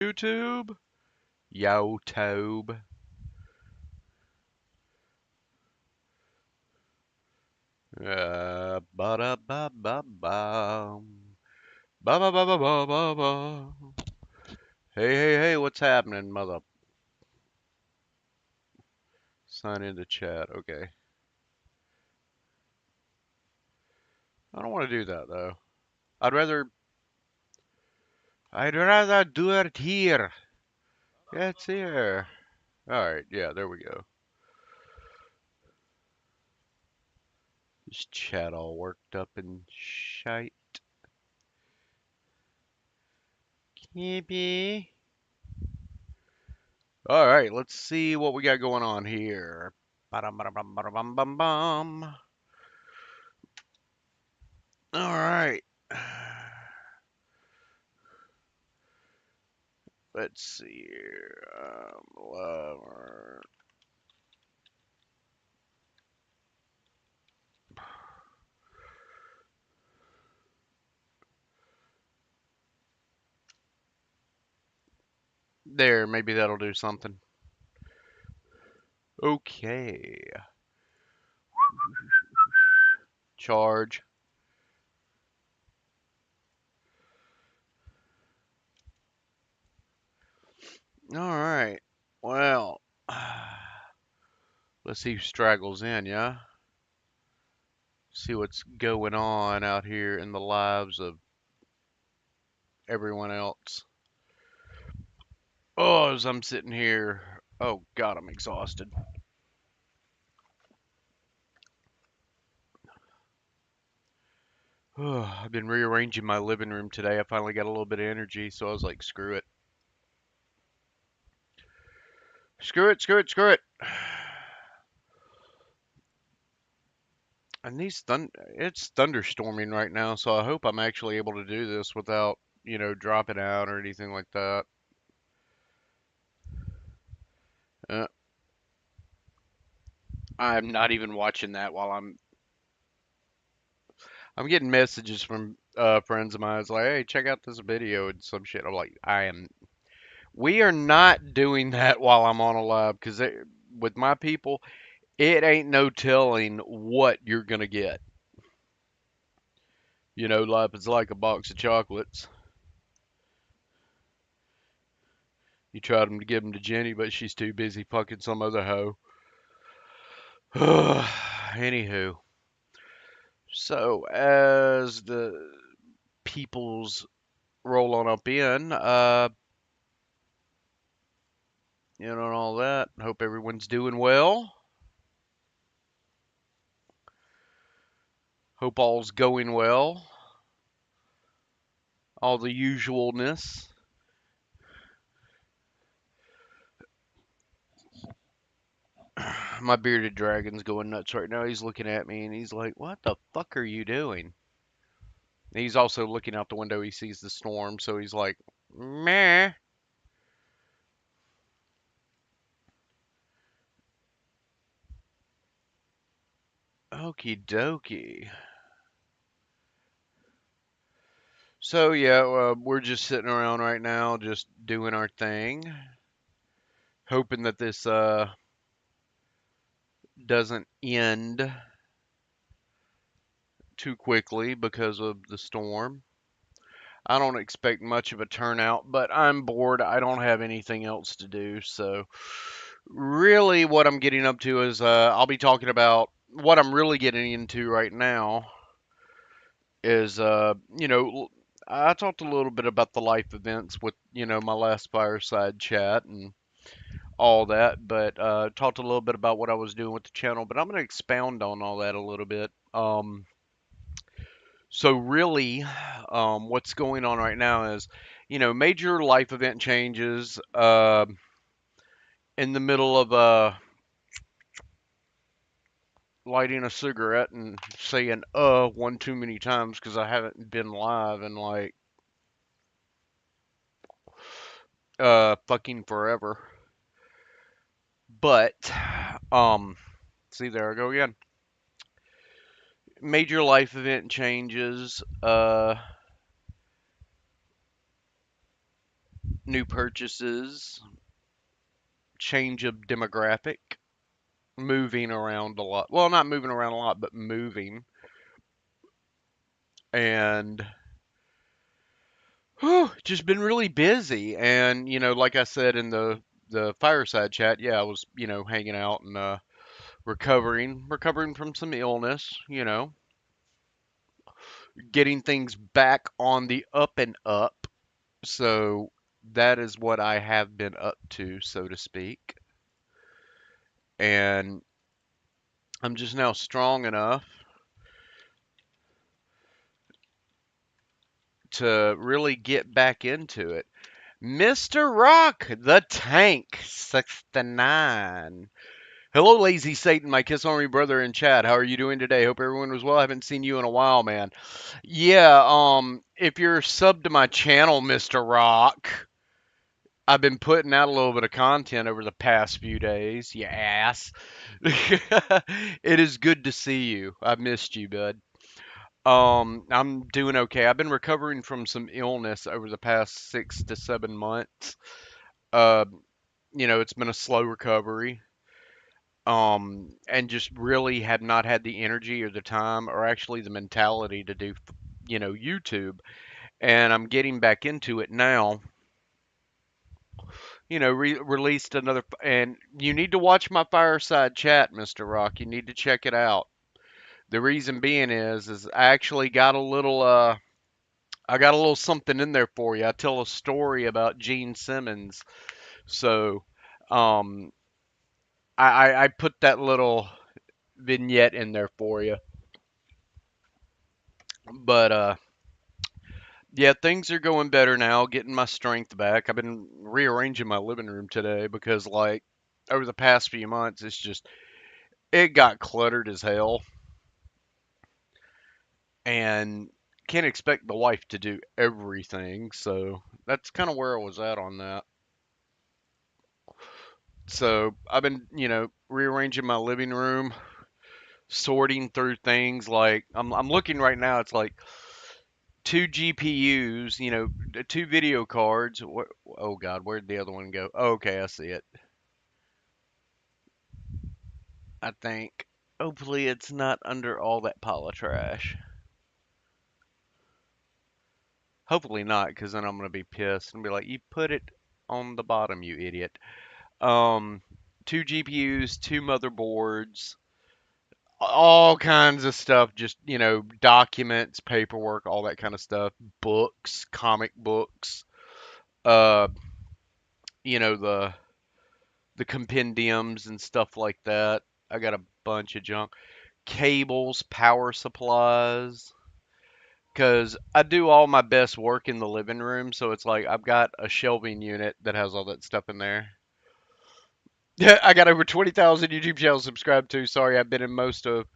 YouTube. YouTube. Ba da ba ba ba. Ba ba ba ba ba ba ba. Hey, hey, hey, what's happening, mother? Sign into chat. Okay. I don't want to do that though. I'd rather I'd rather do it here. It's here. Alright, yeah, there we go. This chat all worked up and shite. Yippee. Alright, let's see what we got going on here. Ba-dum, ba-dum, ba-dum, bum, bum, bum. Alright. Let's see here. There, maybe that'll do something. Okay. Charge. Alright. Well, let's see who straggles in, yeah? See what's going on out here in the lives of everyone else. Oh, as I'm sitting here, oh God, I'm exhausted. I've been rearranging my living room today. I finally got a little bit of energy, so I was like, screw it. Screw it, screw it, screw it. And it's thunderstorming right now, so I hope I'm actually able to do this without, dropping out or anything like that. Uh, I'm not even watching that while I'm getting messages from friends of mine. It's like, hey, check out this video and some shit. I'm like, we are not doing that while I'm on a live because with my people, it ain't no telling what you're gonna get. Life is like a box of chocolates. You tried them to give them to Jenny, but she's too busy fucking some other hoe. Anywho, so as the peoples roll on up in, and all that, hope everyone's doing well. Hope all's going well. All the usualness. My bearded dragon's going nuts right now. He's looking at me and he's like, "What the fuck are you doing?" And he's also looking out the window. He sees the storm, so he's like, "Meh." Okie dokie. So yeah, we're just sitting around right now, just doing our thing, hoping that this doesn't end too quickly because of the storm. I don't expect much of a turnout, but I'm bored. I don't have anything else to do. So, really, what I'm getting up to is I'll be talking about what I'm really getting into right now is, I talked a little bit about the life events with, my last fireside chat and all that, but talked a little bit about what I was doing with the channel, but I'm going to expound on all that a little bit. So really, what's going on right now is, major life event changes in the middle of lighting a cigarette and saying one too many times because I haven't been live in like fucking forever. But see, there I go again. Major life event changes. new purchases, change of demographic, moving around a lot. Well, not moving around a lot, but moving. And whew, just been really busy. And, like I said in the fireside chat, yeah, I was, hanging out and recovering from some illness, getting things back on the up and up. So that is what I have been up to, so to speak. And I'm just now strong enough to really get back into it. Mr. Rock, the Tank, 69. Hello, Lazy Satan, my Kiss Army brother in chat. How are you doing today? Hope everyone was well. I haven't seen you in a while, man. Yeah, if you're subbed to my channel, Mr. Rock, I've been putting out a little bit of content over the past few days, you ass. It is good to see you. I've missed you, bud. I'm doing okay. I've been recovering from some illness over the past 6 to 7 months. Uh, it's been a slow recovery. And just really have not had the energy or the time or actually the mentality to do, YouTube. And I'm getting back into it now. Released another, and you need to watch my fireside chat, Mr. Rock. You need to check it out. The reason being is I actually got I got a little something in there for you. I tell a story about Gene Simmons. So, um, I put that little vignette in there for you. But yeah, things are going better now, getting my strength back. I've been rearranging my living room today because like over the past few months it got cluttered as hell and can't expect the wife to do everything. So that's kind of where I was at on that. So I've been, rearranging my living room, sorting through things like I'm looking right now. It's like two GPUs, two video cards. Oh God, where'd the other one go? Oh, okay, I see it. I think. Hopefully, it's not under all that pile of trash. Hopefully not, because then I'm gonna be pissed and be like, "You put it on the bottom, you idiot." Um, two GPUs, two motherboards, all kinds of stuff. Just documents, paperwork, all that kind of stuff. Books, comic books. Uh, the compendiums and stuff like that. I got a bunch of junk. Cables, power supplies. Because I do all my best work in the living room, so it's like I've got a shelving unit that has all that stuff in there. Yeah, I got over 20,000 YouTube channels subscribed to. Sorry, I've been in most of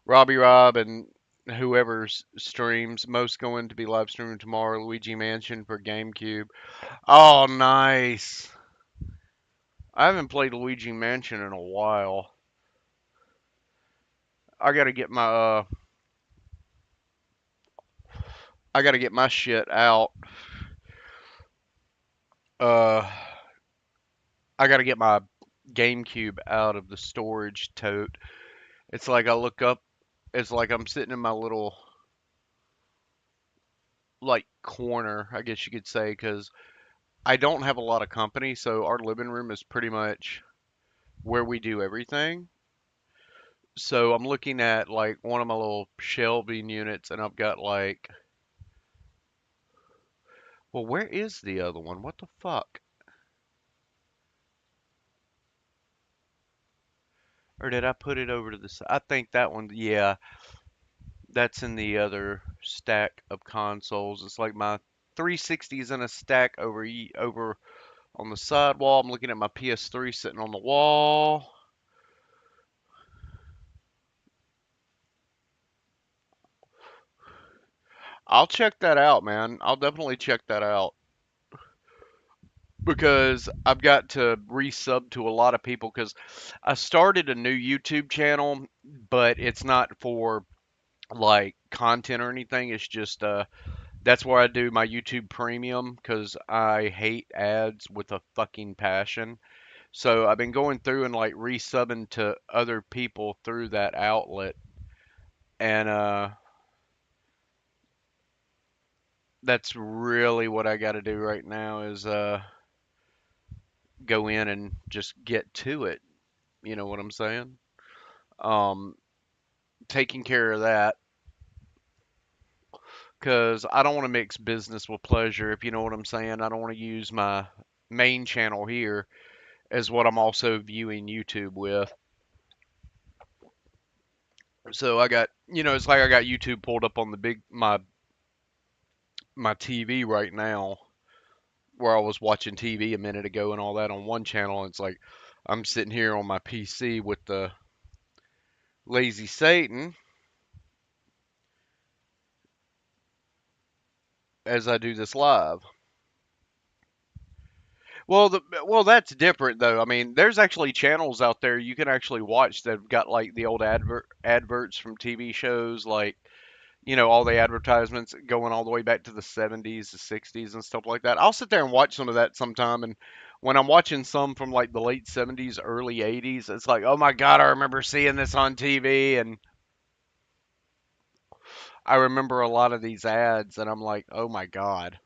Robbie Rob and whoever's streams. Most going to be live streaming tomorrow. Luigi Mansion for GameCube. Oh, nice. I haven't played Luigi Mansion in a while. I gotta get my I gotta get my shit out. Uh, I gotta get my GameCube out of the storage tote. It's like I look up, it's like I'm sitting in my little like corner, I guess you could say, because I don't have a lot of company, so our living room is pretty much where we do everything. So I'm looking at like one of my little shelving units, and I've got like, well, where is the other one? What the fuck? Or did I put it over to the side? I think that one, yeah, that's in the other stack of consoles. It's like my 360 is in a stack over on the side wall. I'm looking at my PS3 sitting on the wall. I'll check that out, man. I'll definitely check that out because I've got to resub to a lot of people because I started a new YouTube channel, but it's not for like content or anything. It's just That's where I do my YouTube Premium because I hate ads with a fucking passion. So I've been going through and like resubbing to other people through that outlet, and that's really what I got to do right now is go in and just get to it. You know what I'm saying? Um, Taking care of that because I don't want to mix business with pleasure. If you know what I'm saying, I don't want to use my main channel here as what I'm also viewing YouTube with. So I got, it's like I got YouTube pulled up on the big my TV right now, where I was watching TV a minute ago and all that on one channel. And it's like I'm sitting here on my PC with the Lazy Satan as I do this live. Well, that's different though. I mean, there's actually channels out there you can actually watch that've got like the old adverts from TV shows, like all the advertisements going all the way back to the 70s, the 60s, and stuff like that. I'll sit there and watch some of that sometime, and when I'm watching some from like the late 70s, early 80s, it's like, oh my God, I remember seeing this on TV, and I remember a lot of these ads, and I'm like, oh my God.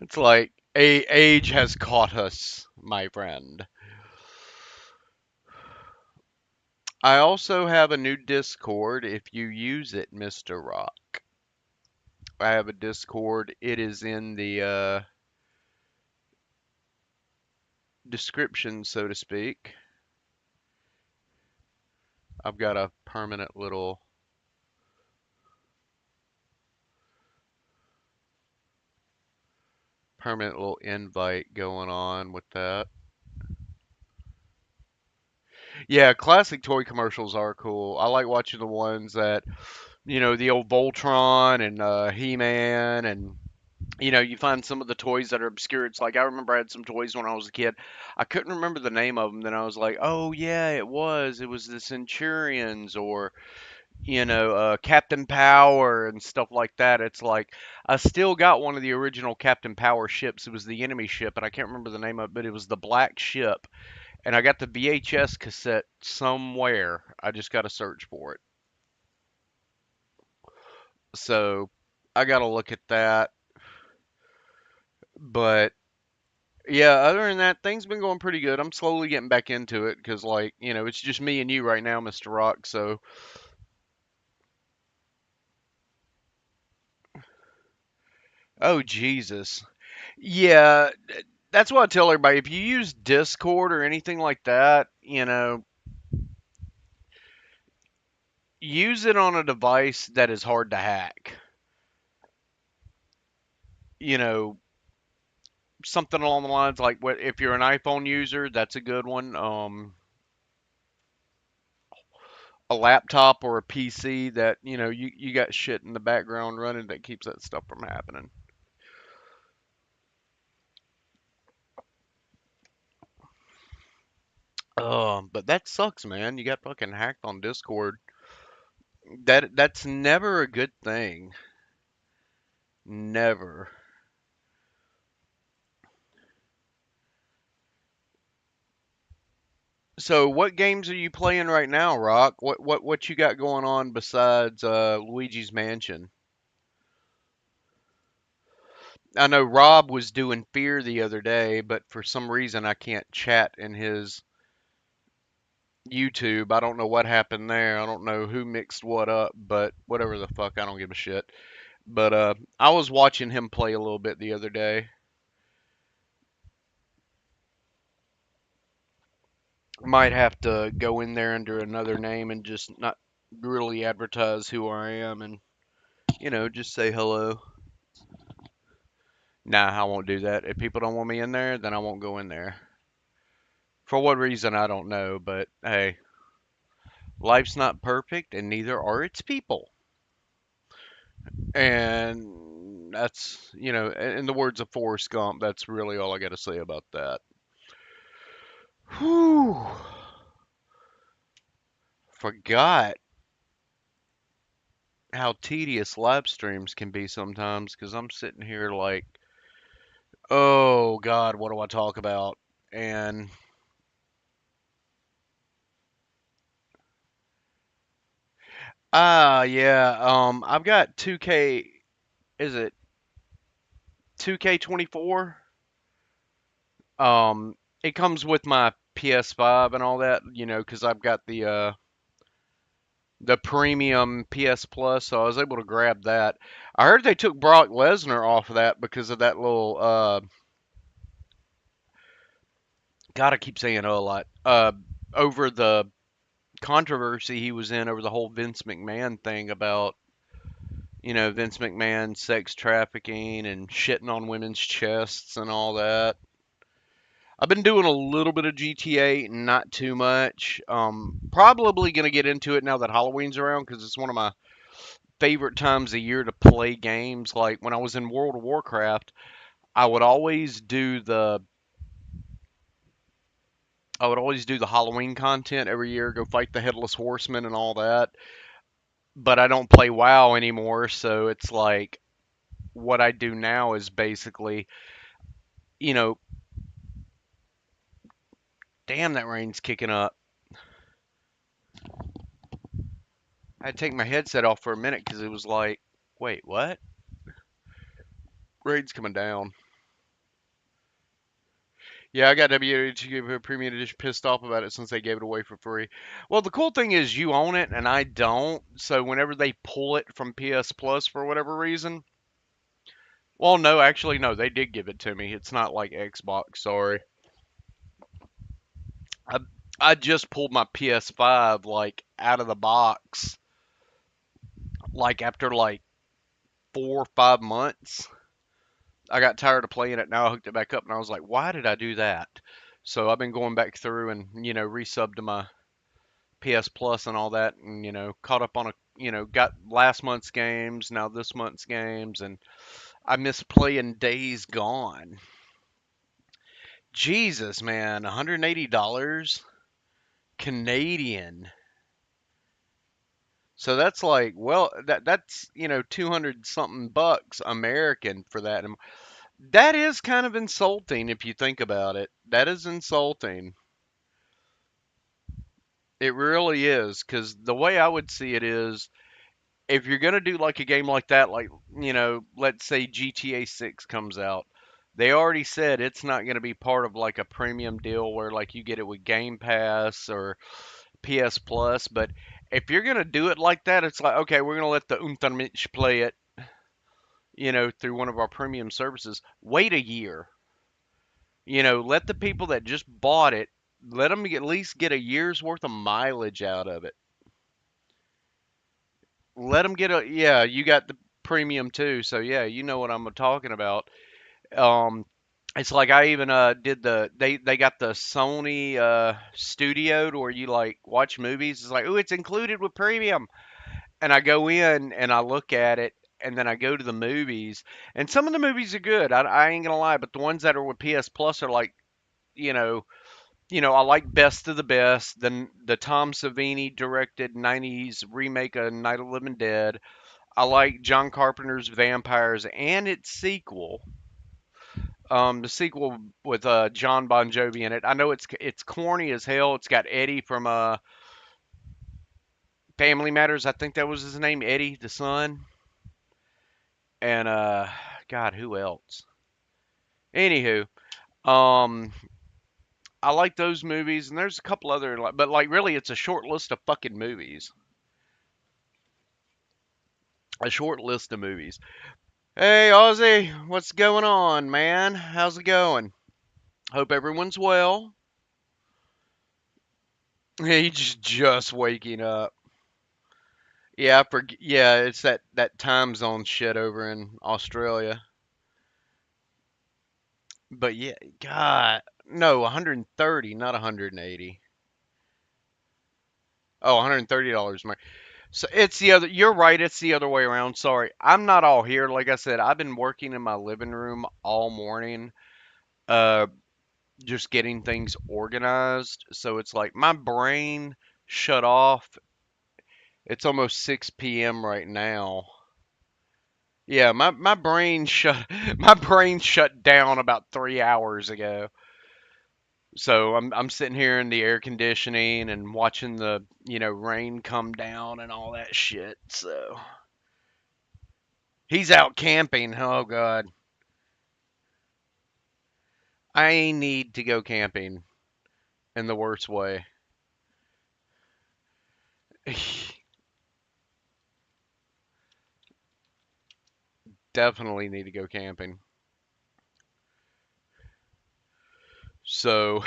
It's like age has caught us, my friend. I also have a new Discord if you use it, Mr. Rock. I have a Discord. It is in the description, so to speak. I've got a permanent little invite going on with that. Yeah, classic toy commercials are cool. I like watching the ones that, the old Voltron and He-Man, and you find some of the toys that are obscure. It's like I remember I had some toys when I was a kid. I couldn't remember the name of them. Then I was like, oh yeah, it was the Centurions, or Captain Power and stuff like that. It's like I still got one of the original Captain Power ships. It was the enemy ship, and I can't remember the name of it, but it was the black ship. And I got the VHS cassette somewhere. I just got to search for it. So I got to look at that. But yeah, other than that, things been going pretty good. I'm slowly getting back into it because, like, it's just me and you right now, Mr. Rock. So, oh Jesus, yeah, that's what I tell everybody. If you use Discord or anything like that, use it on a device that is hard to hack. You know, something along the lines like what if you're an iPhone user, that's a good one. A laptop or a PC that you got shit in the background running that keeps that stuff from happening. But that sucks, man. You got fucking hacked on Discord. That's never a good thing. Never. So, what games are you playing right now, Rock? What you got going on besides Luigi's Mansion? I know Rob was doing Fear the other day, but for some reason I can't chat in his YouTube. I don't know what happened there. I don't know who mixed what up, but whatever the fuck, I don't give a shit. But I was watching him play a little bit the other day. Might have to go in there under another name and just not really advertise who I am, and just say hello. Nah, I won't do that. If people don't want me in there, then I won't go in there. For what reason, I don't know, but hey, life's not perfect, and neither are its people. And that's, in the words of Forrest Gump, that's really all I got to say about that. Whew. Forgot how tedious live streams can be sometimes because I'm sitting here like, oh God, what do I talk about? And yeah, I've got 2K, is it 2K24? Um, it comes with my PS5 and all that, because I've got the premium PS Plus, so I was able to grab that. I heard they took Brock Lesnar off of that because of that little God, I keep saying oh a lot. Over the controversy he was in over the whole Vince McMahon thing about, Vince McMahon sex trafficking and shitting on women's chests and all that. I've been doing a little bit of GTA, not too much. Probably gonna get into it now that Halloween's around because it's one of my favorite times of year to play games. Like when I was in World of Warcraft, I would always do the I would always do the Halloween content every year, go fight the headless horseman and all that. But I don't play WoW anymore, so it's like what I do now is basically, you know, damn that rain's kicking up. I had to take my headset off for a minute because it was like, wait, what? Rain's coming down. Yeah, I got WHG Premium Edition pissed off about it since they gave it away for free. Well, the cool thing is you own it and I don't. So whenever they pull it from PS Plus for whatever reason, well, no, actually, no, they did give it to me. It's not like Xbox. Sorry, I I just pulled my PS5 like out of the box, like after like 4 or 5 months. I got tired of playing it. Now I hooked it back up, and I was like, why did I do that? So I've been going back through and resubbed to my PS Plus and all that, and caught up on got last month's games, now this month's games, and I miss playing Days Gone. Jesus, man, $180 Canadian. So that's like, well, that's 200 something bucks American for that. And that is kind of insulting if you think about it. That is insulting. It really is, because the way I would see it is if you're going to do like a game like that, like, let's say GTA 6 comes out, they already said it's not going to be part of like a premium deal where like you get it with Game Pass or PS Plus. But if you're going to do it like that, it's like, okay, we're going to let the Untermensch play it, through one of our premium services. Wait a year. Let the people that just bought it, let them at least get a year's worth of mileage out of it. Let them get a, yeah, you got the premium too, so yeah, you know what I'm talking about. Um, it's like I even did they got the Sony studio to where you like watch movies. It's like, oh, it's included with premium. And I go in and I look at it and then I go to the movies. And some of the movies are good. I ain't gonna lie, but the ones that are with PS Plus are like, you know, I like Best of the Best, the Tom Savini directed '90s remake of Night of the Living Dead. I like John Carpenter's Vampires and its sequel. The sequel with John Bon Jovi in it. I know it's corny as hell. It's got Eddie from Family Matters. I think that was his name, Eddie, the son. And God, who else? Anywho, um, I like those movies, and there's a couple other, but like really, it's a short list of fucking movies. A short list of movies. Hey, Ozzy, what's going on, man? How's it going? Hope everyone's well. He's just waking up. Yeah, yeah, it's that time zone shit over in Australia. But yeah, God, no, 130, not 180. Oh, $130 more. So it's the other. You're right. It's the other way around. Sorry, I'm not all here. Like I said, I've been working in my living room all morning, uh, just getting things organized. So it's like my brain shut off It's almost 6 p.m. right now. Yeah, my brain shut my brain shut down about 3 hours ago. So I'm sitting here in the air conditioning and watching the rain come down and all that shit. So he's out camping. Oh God, I need to go camping in the worst way. Definitely need to go camping. So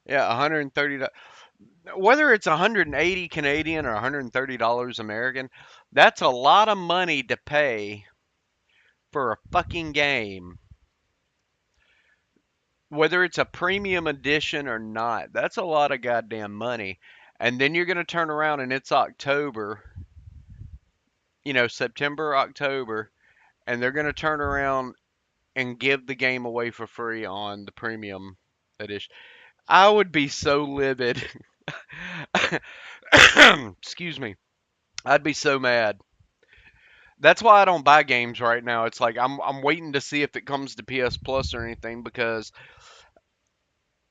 yeah, 130. Whether it's 180 Canadian or $130 American, that's a lot of money to pay for a fucking game. Whether it's a premium edition or not, that's a lot of goddamn money. And then you're going to turn around and it's October, September, October, and they're going to turn around and give the game away for free on the premium edition. I would be so livid. Excuse me. I'd be so mad. That's why I don't buy games right now. It's like I'm waiting to see if it comes to PS Plus or anything because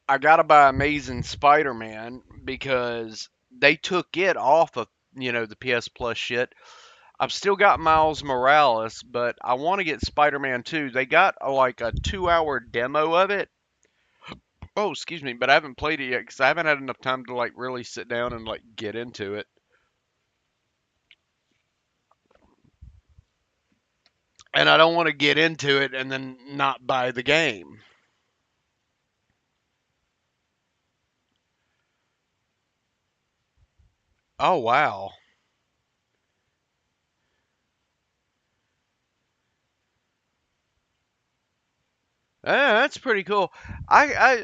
I gotta buy Amazing Spider-Man because they took it off of the PS Plus shit. I've still got Miles Morales, but I want to get Spider-Man 2. They got like a 2-hour demo of it. Oh, excuse me, but I haven't played it yet because I haven't had enough time to like really sit down and like get into it. And I don't want to get into it and then not buy the game. Oh wow. That's pretty cool. I, I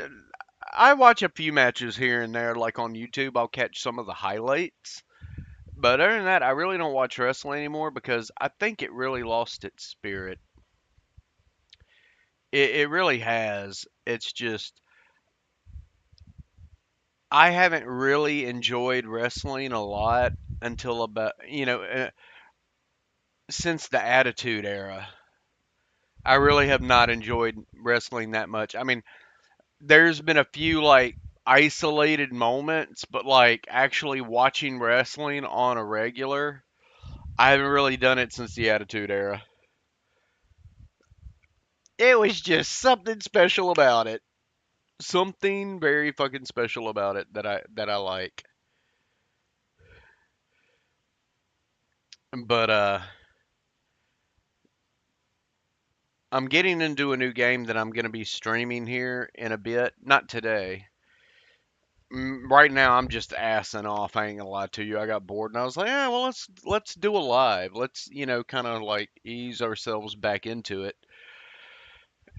I watch a few matches here and there, like on YouTube. I'll catch some of the highlights. But other than that, I really don't watch wrestling anymore because I think it really lost its spirit. It really has. It's just I haven't really enjoyed wrestling a lot until about since the Attitude Era. I really have not enjoyed wrestling that much. I mean, there's been a few like isolated moments, but like actually watching wrestling on a regular, I haven't really done it since the Attitude Era. It was just something special about it. Something very fucking special about it that I like. But I'm getting into a new game that I'm going to be streaming here in a bit. Not today. Right now, I'm just assing off. I ain't gonna lie to you. I got bored and I was like, yeah, well, let's do a live. Let's kind of like ease ourselves back into it.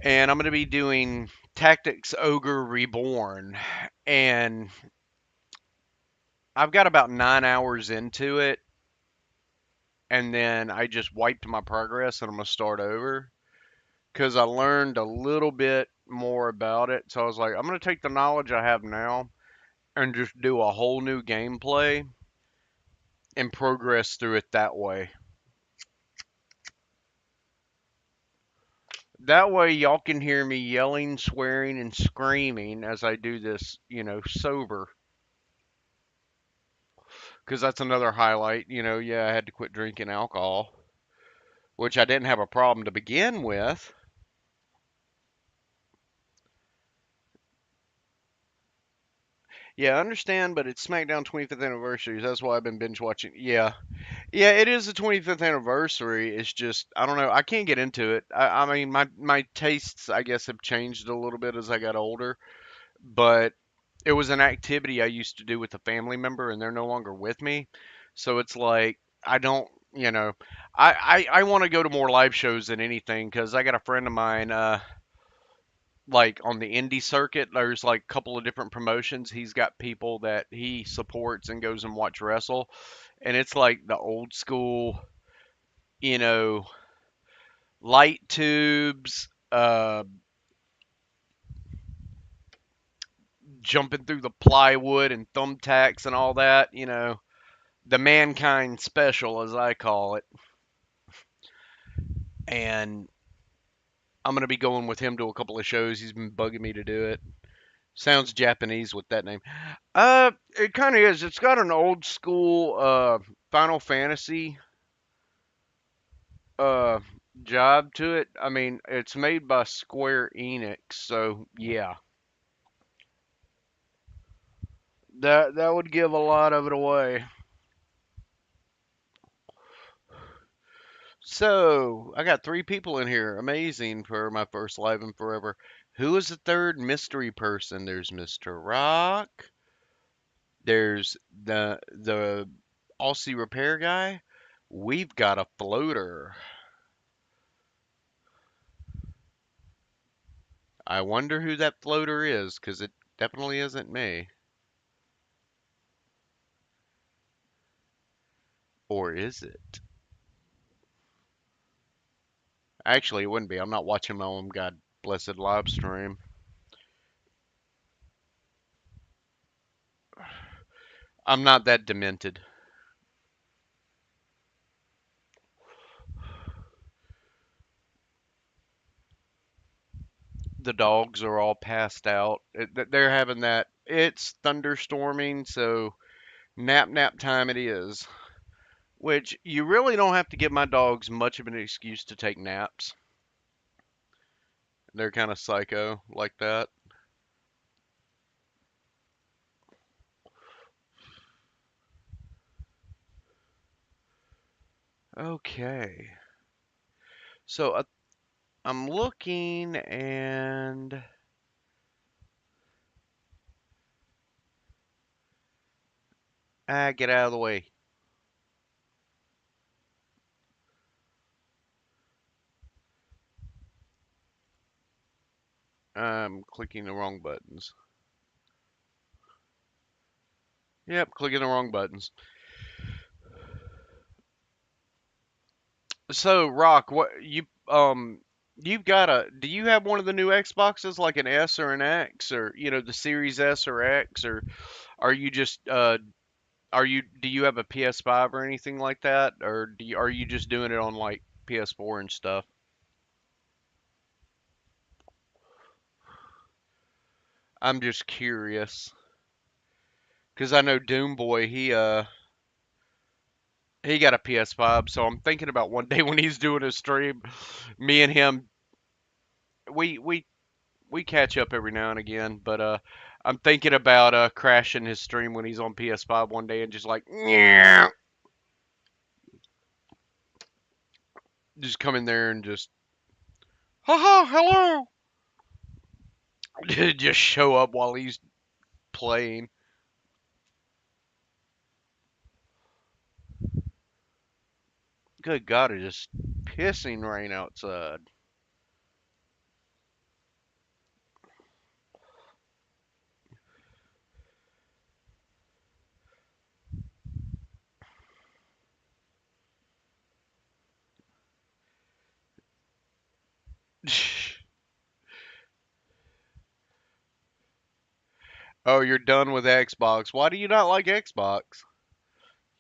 And I'm gonna be doing Tactics Ogre Reborn, and I've got about 9 hours into it, and then I just wiped my progress, and I'm gonna start over because I learned a little bit more about it. So I was like, I'm gonna take the knowledge I have now and just do a whole new gameplay and progress through it that way. That way, y'all can hear me yelling, swearing, and screaming as I do this, sober. Because that's another highlight. Yeah, I had to quit drinking alcohol, which I didn't have a problem to begin with. Yeah, I understand, but it's SmackDown 25th anniversary. That's why I've been binge watching. Yeah, yeah, it is the 25th anniversary. It's just I don't know. I can't get into it. I mean, my tastes, I guess, have changed a little bit as I got older. But it was an activity I used to do with a family member, and they're no longer with me. So it's like I don't, I want to go to more live shows than anything because I got a friend of mine, like on the indie circuit. There's like a couple of different promotions. He's got people that he supports and goes and watch wrestle, and it's like the old school, you know, light tubes, jumping through the plywood and thumbtacks and all that, the mankind special, as I call it. And I'm going to be going with him to a couple of shows. He's been bugging me to do it. Sounds Japanese with that name. It kind of is. It's got an old school Final Fantasy uh job to it. I mean, it's made by Square Enix, so yeah. That would give a lot of it away. So, I got three people in here. Amazing for my first live in forever. Who is the third mystery person? There's Mr. Rock. There's the Aussie repair guy. We've got a floater. I wonder who that floater is, 'cause it definitely isn't me. Or is it? Actually, it wouldn't be. I'm not watching my own god blessed live stream. I'm not that demented. The dogs are all passed out. They're having that. It's thunderstorming, so nap time it is. Which you really don't have to give my dogs much of an excuse to take naps. They're kind of psycho like that. Okay. So I'm looking and get out of the way. I'm clicking the wrong buttons. Yep, clicking the wrong buttons. So, Rock, you've got do you have one of the new Xboxes like an S or an X or, the Series S or X, or are you just do you have a PS5 or anything like that, or are you just doing it on like PS4 and stuff? I'm just curious because I know Doom Boy, he got a PS5, so I'm thinking about one day when he's doing a stream, me and him, we we we catch up every now and again, but I'm thinking about crashing his stream when he's on PS5 one day and just like yeah, just come in there and just haha hello, just show up while he's playing. Good God, it's just pissing rain outside. Oh, you're done with Xbox. Why do you not like Xbox?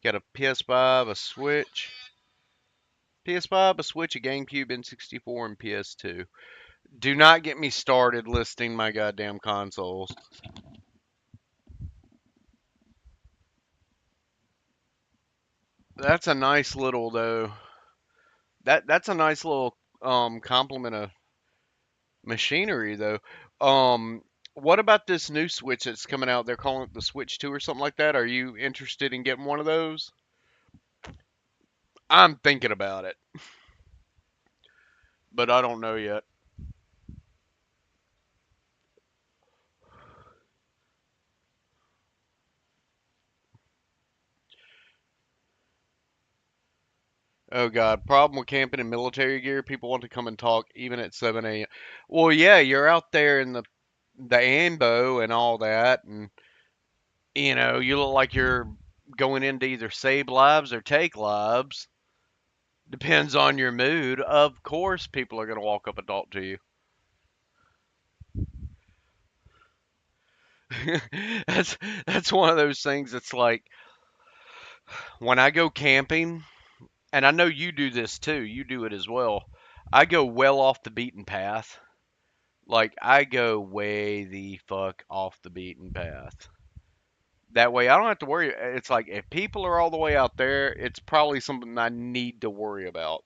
You got a PS5, a Switch, PS5, a Switch, a GameCube, N64, and PS2. Do not get me started listing my goddamn consoles. That's a nice little though. That's a nice little complement of machinery though. Um, what about this new Switch that's coming out? They're calling it the Switch 2 or something like that. Are you interested in getting one of those? I'm thinking about it, but I don't know yet. Oh God, problem with camping in military gear. People want to come and talk even at 7 a.m. Well, yeah, you're out there in the ambo and all that, and you look like you're going in to either save lives or take lives. Depends on your mood. Of course, people are going to walk up and talk to you. That's that's one of those things that's like when I go camping, and I know you do this too. You do it as well. I go well off the beaten path. Like I go way the fuck off the beaten path. That way I don't have to worry. It's like if people are all the way out there, it's probably something I need to worry about.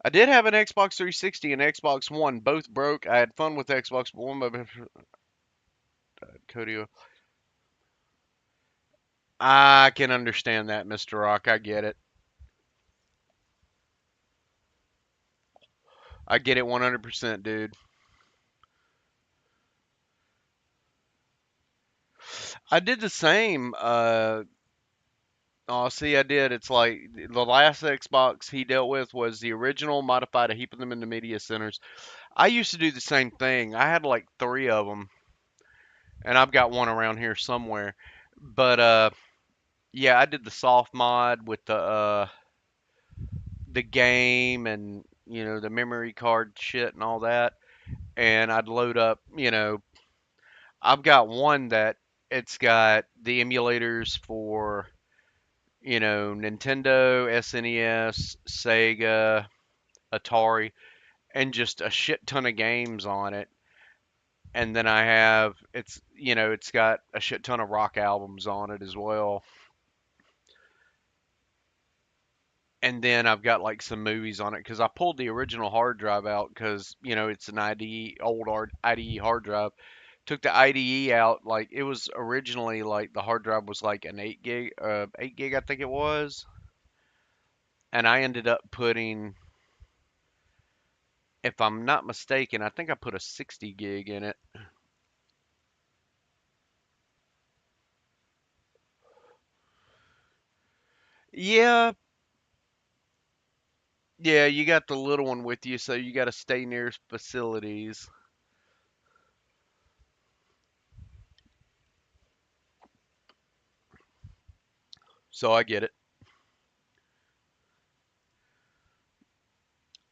I did have an Xbox 360 and Xbox One, both broke. I had fun with Xbox One, but Cody, I can understand that, Mr. Rock. I get it. I get it 100%, dude. I did the same. Oh, see, I did. It's like the last Xbox he dealt with was the original, modified a heap of them into media centers. I used to do the same thing. I had like three of them, and I've got one around here somewhere. But yeah, I did the soft mod with the game and the memory card shit and all that. And I'd load up. I've got one that it's got the emulators for Nintendo, SNES, Sega, Atari, and just a shit ton of games on it. And then I have it's got a shit ton of rock albums on it as well. And then I've got like some movies on it because I pulled the original hard drive out because it's an IDE IDE hard drive. Took the IDE out, like it was originally like the hard drive was like an 8 gig I think it was, and I ended up putting, if I'm not mistaken, I think I put a 60 gig in it. Yeah, yeah, you got the little one with you, so you got to stay near facilities. So I get it.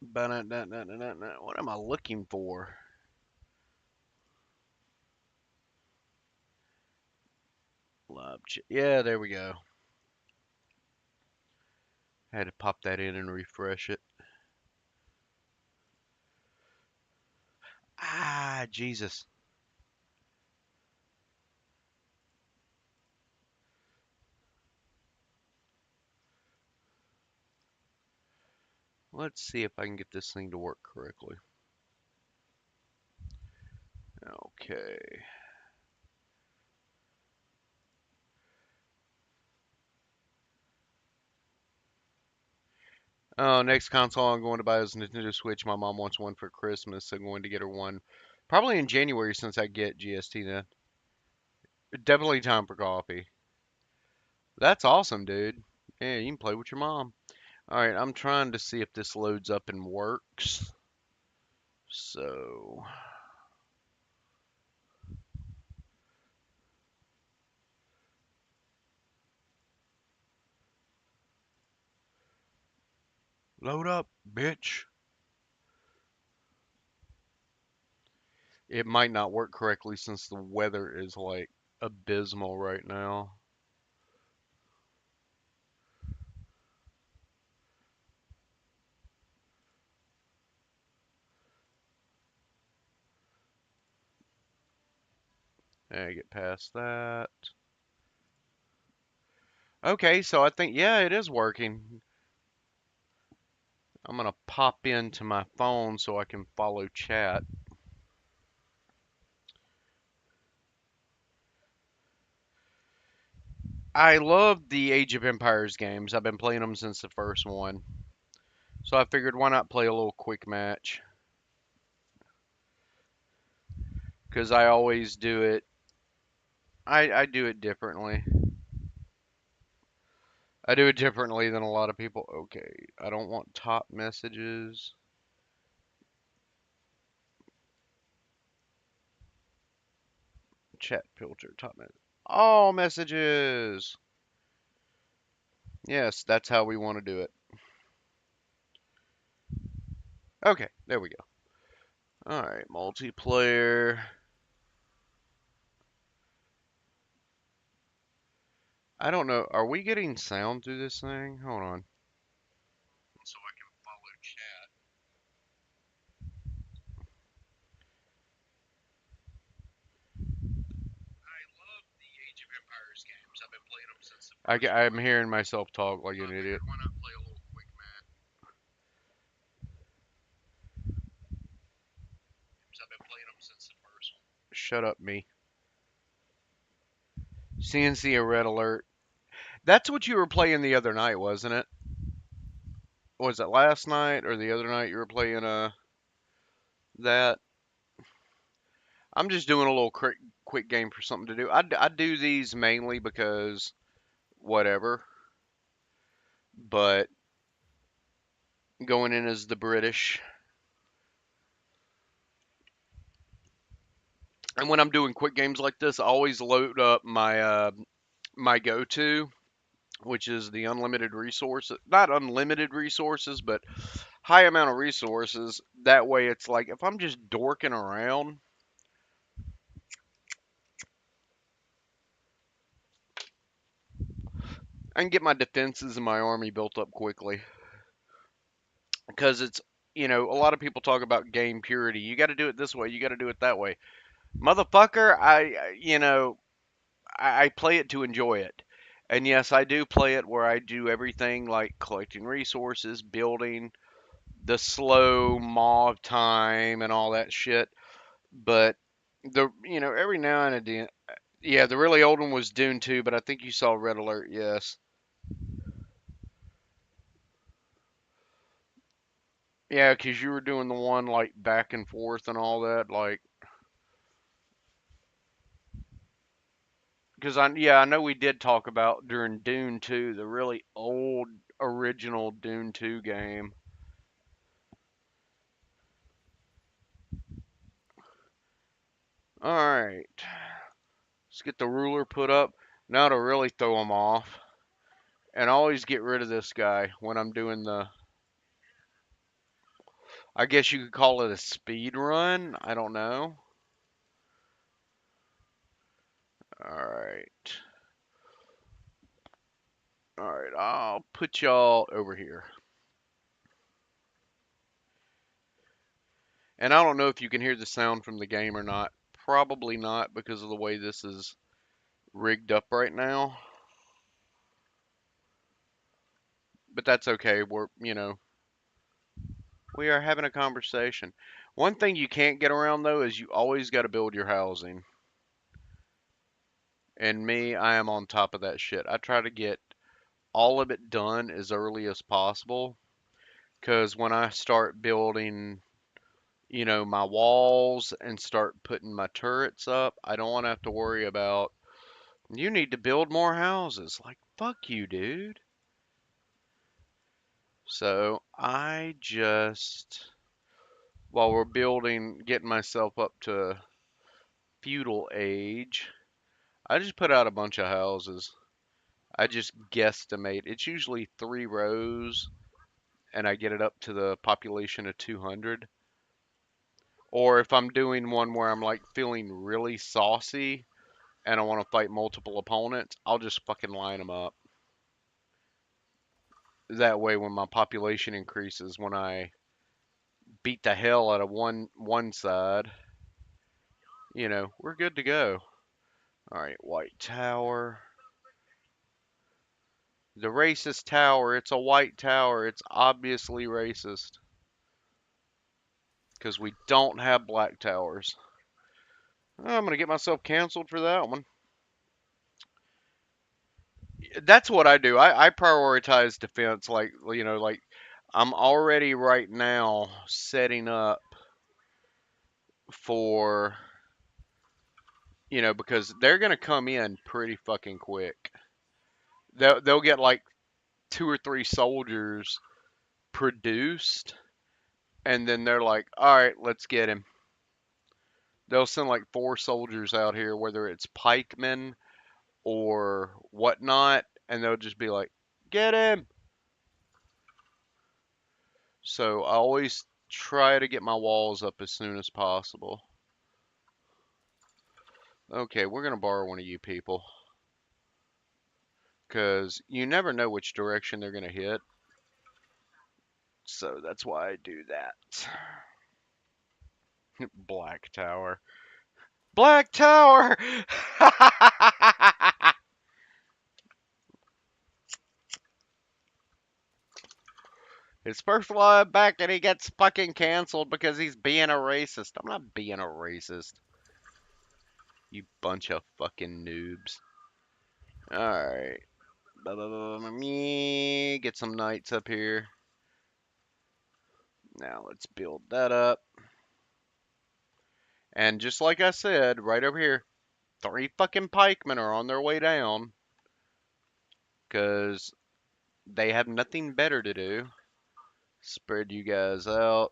But what am I looking for? Yeah, there we go. Had to pop that in and refresh it. Ah, Jesus. Let's see if I can get this thing to work correctly. Okay. Oh, next console I'm going to buy is Nintendo Switch. My mom wants one for Christmas, so I'm going to get her one probably in January since I get GST then. Definitely time for coffee. That's awesome, dude. Yeah, you can play with your mom. All right, I'm trying to see if this loads up and works. So, load up, bitch. It might not work correctly since the weather is like abysmal right now. I get past that. Okay, so I think, yeah, it is working. I'm gonna pop into my phone so I can follow chat. I love the Age of Empires games. I've been playing them since the first one. So I figured why not play a little quick match? Because I always do it. I do it differently. I do it differently than a lot of people. Okay, I don't want top messages. Chat filter, top message. All messages. Yes, that's how we want to do it. Okay, there we go. All right, multiplayer. I don't know. Are we getting sound through this thing? Hold on. So I can follow chat. I love the Age of Empires games. I've been playing them since the I'm hearing myself talk like an idiot. Why not play a little quick match? I've been playing them since the first one. Shut up, me. CNC a red alert. That's what you were playing the other night, wasn't it? Was it last night or the other night you were playing that? I'm just doing a little quick game for something to do. I do these mainly because whatever, but going in as the British. And when I'm doing quick games like this, I always load up my go-to, which is the unlimited resources. Not unlimited resources, but high amount of resources. That way it's like if I'm just dorking around, I can get my defenses and my army built up quickly. Because it's, a lot of people talk about game purity. You got to do it this way, you got to do it that way. Motherfucker, I play it to enjoy it. And yes, I do play it where I do everything like collecting resources, building, the slow mob time and all that shit. But every now and again, yeah, the really old one was Dune 2, but I think you saw Red Alert, yes. Yeah, 'cause you were doing the one like back and forth and all that, like, 'cause I know we did talk about during Dune 2, the really old original Dune 2 game. All right, let's get the ruler put up now to really throw them off, and always get rid of this guy when I'm doing the. I guess you could call it a speed run. I don't know. All right. All right, I'll put y'all over here. And I don't know if you can hear the sound from the game or not. Probably not because of the way this is rigged up right now. But that's okay. We are having a conversation. One thing you can't get around though is you always got to build your housing. And me, I am on top of that shit. I try to get all of it done as early as possible because when I start building my walls and start putting my turrets up, I don't want to have to worry about you need to build more houses. Like, fuck you, dude. So I just, while we're building, getting myself up to feudal age, I just put out a bunch of houses. I just guesstimate. It's usually 3 rows, and I get it up to the population of 200. Or if I'm doing one where I'm like feeling really saucy, and I want to fight multiple opponents, I'll just fucking line them up. That way, when my population increases, when I beat the hell out of one side, we're good to go. All right, White Tower. The racist tower. It's a white tower. It's obviously racist because we don't have black towers. I'm gonna get myself canceled for that one. That's what I do. I prioritize defense. Like I'm already right now setting up for because they're gonna come in pretty fucking quick. They'll get like 2 or 3 soldiers produced, and then they're like, all right, let's get him. They'll send like 4 soldiers out here, whether it's pikemen or whatnot, and they'll just be like, get him. So I always try to get my walls up as soon as possible. Okay, we're gonna borrow one of you people. because you never know which direction they're going to hit. So that's why I do that. Black Tower. Black Tower! His first live back and he gets fucking canceled because he's being a racist. I'm not being a racist. You bunch of fucking noobs. Alright. Get some knights up here. Now let's build that up. And just like I said, right over here, 3 fucking pikemen are on their way down. Because they have nothing better to do. Spread you guys out.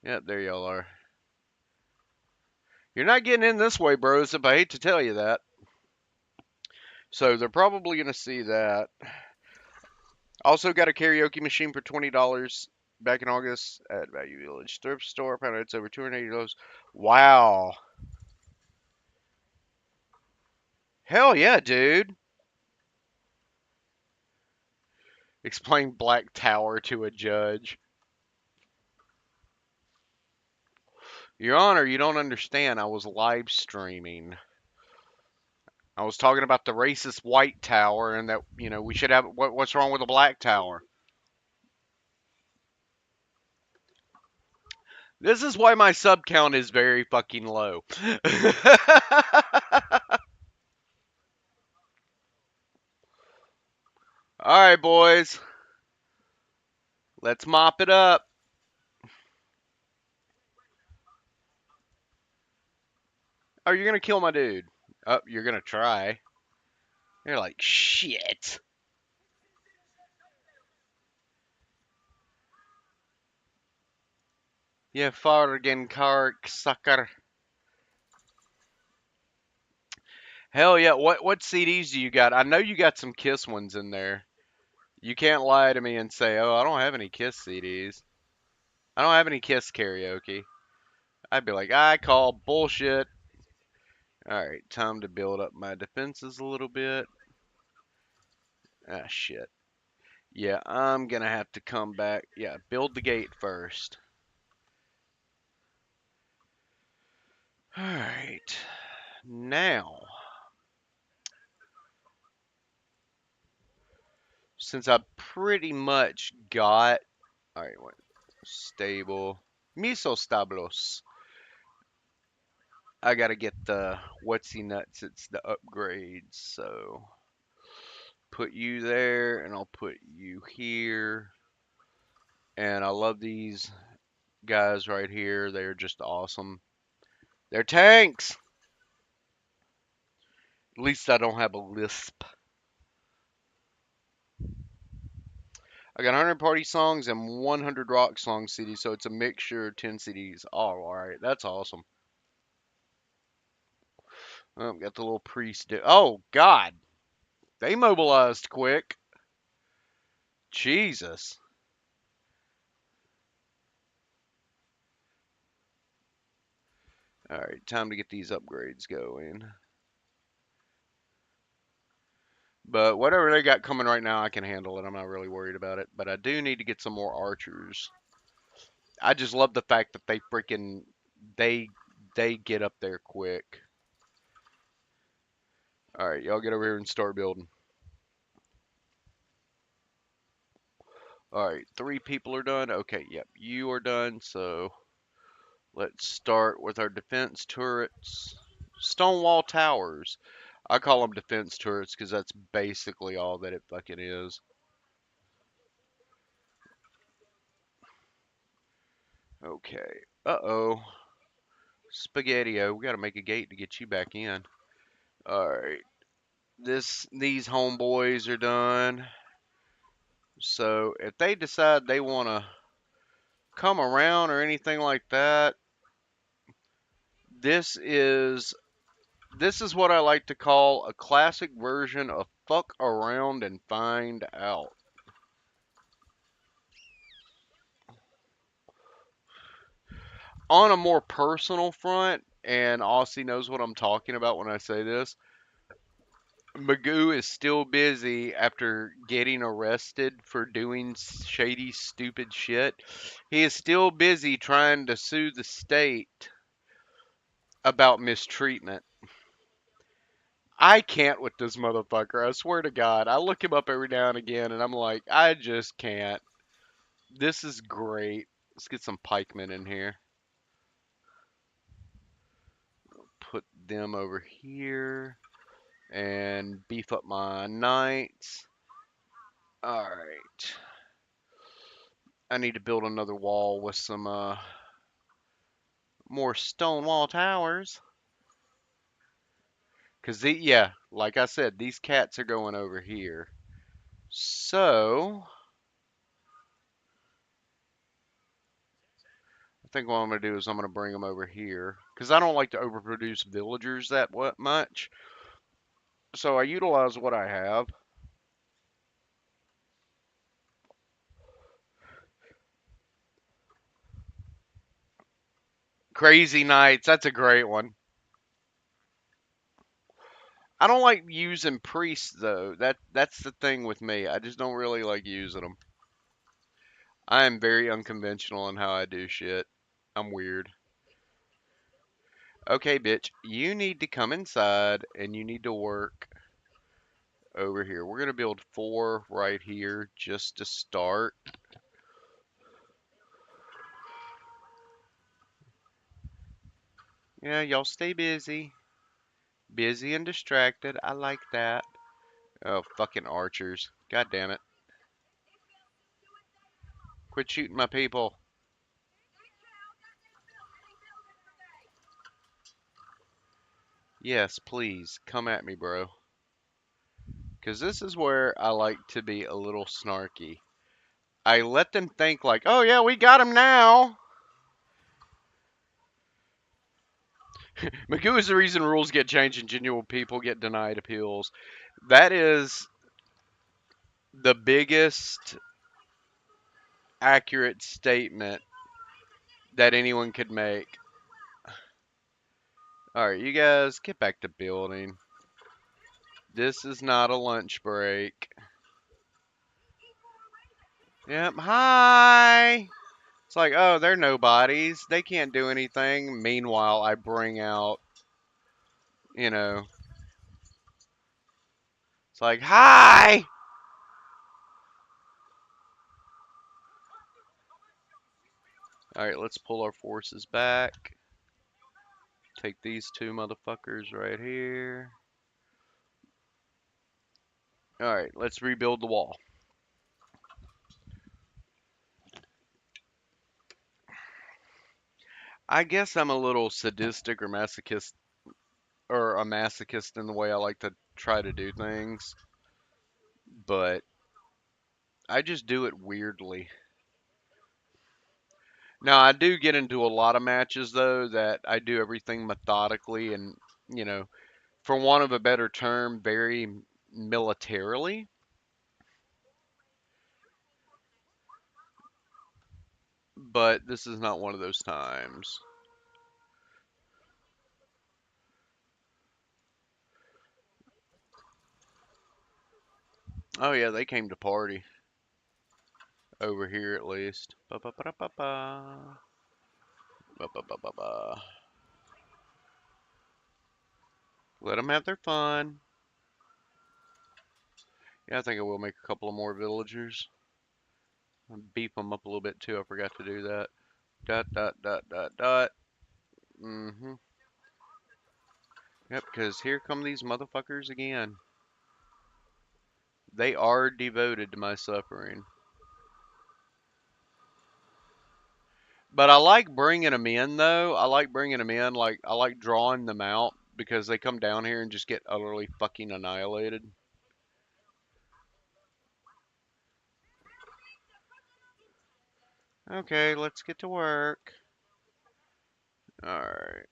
Yep, there y'all are. You're not getting in this way, bros, if I hate to tell you that. So they're probably going to see that. Also got a karaoke machine for $20 back in August at Value Village thrift store. Found out it's over $280. Wow. Hell yeah, dude. Explain Black Tower to a judge. Your Honor, you don't understand. I was live streaming. I was talking about the racist white tower and that, we should have. What's wrong with the black tower? This is why my sub count is very fucking low. Alright, boys. Let's mop it up. Oh, you're gonna kill my dude. Oh, you're gonna try. You're like, shit. You fargen kark sucker. Hell yeah. What CDs do you got? I know you got some Kiss ones in there. You can't lie to me and say, oh, I don't have any Kiss CDs. I don't have any Kiss karaoke. I'd be like, I call bullshit. Alright, time to build up my defenses a little bit. Ah, shit. Yeah, I'm gonna have to come back. Yeah, build the gate first. Alright. Now, since I pretty much got. Alright, what? Stable. Miso stablos. I gotta get the whatsy nuts. It's the upgrades. So put you there, and I'll put you here. And I love these guys right here. They're just awesome. They're tanks. At least I don't have a lisp. I got 100 party songs and 100 rock song CDs, so it's a mixture of 10 CDs. Oh, all right, that's awesome. Oh, got the little priest. Oh God, they mobilized quick. Jesus. All right, time to get these upgrades going. But whatever they got coming right now, I can handle it. I'm not really worried about it. But I do need to get some more archers. I just love the fact that they they get up there quick. All right, y'all get over here and start building. All right, 3 people are done. Okay, yep, you are done. So let's start with our defense turrets. Stonewall towers. I call them defense turrets because that's basically all that it fucking is. Okay. Uh-oh. Spaghetti-O. We gotta make a gate to get you back in. Alright. These homeboys are done. So if they decide they wanna come around or anything like that, this is what I like to call a classic version of fuck around and find out. On a more personal front, and Aussie knows what I'm talking about when I say this, Magoo is still busy after getting arrested for doing shady, stupid shit. He is still busy trying to sue the state about mistreatment. I can't with this motherfucker. I swear to God. I look him up every now and again and I'm like, I just can't. This is great. Let's get some pikemen in here. Put them over here and beef up my knights. Alright. I need to build another wall with some more stone wall towers. Cause yeah, like I said, these cats are going over here. So I think what I'm gonna do is I'm gonna bring them over here. Cause I don't like to overproduce villagers that much. So I utilize what I have. Crazy Knights, that's a great one. I don't like using priests though. That's the thing with me. I just don't really like using them. I am very unconventional in how I do shit. I'm weird. Okay, bitch, you need to come inside and you need to work over here. We're gonna build 4 right here just to start. Yeah, y'all stay busy. Busy and distracted. I like that. Oh, fucking archers. God damn it. Quit shooting my people. Yes, please, come at me, bro. Because this is where I like to be a little snarky. I let them think like, oh yeah, we got him now. Magoo is the reason rules get changed and genuine people get denied appeals. That is the biggest accurate statement that anyone could make. Alright, you guys, get back to building. This is not a lunch break. Yep, hi! It's like, oh, they're nobodies. They can't do anything. Meanwhile, I bring out, you know, it's like, hi! Alright, let's pull our forces back. Take these 2 motherfuckers right here. Alright, let's rebuild the wall. I guess I'm a little sadistic or masochist, or a masochist in the way I like to try to do things, but I just do it weirdly. Now, I do get into a lot of matches, though, that I do everything methodically and, you know, for want of a better term, very militarily. But this is not one of those times. Oh, yeah, they came to party. Over here, at least. Ba ba ba ba ba. Ba ba ba ba ba. Let them have their fun. Yeah, I think I will make a couple of more villagers. I'll beef them up a little bit too. I forgot to do that. Dot dot dot dot dot. Mm-hmm. Yep, because here come these motherfuckers again. They are devoted to my suffering. But I like bringing them in, though. I like bringing them in. Like, I like drawing them out because they come down here and just get utterly fucking annihilated. Okay, let's get to work. Alright.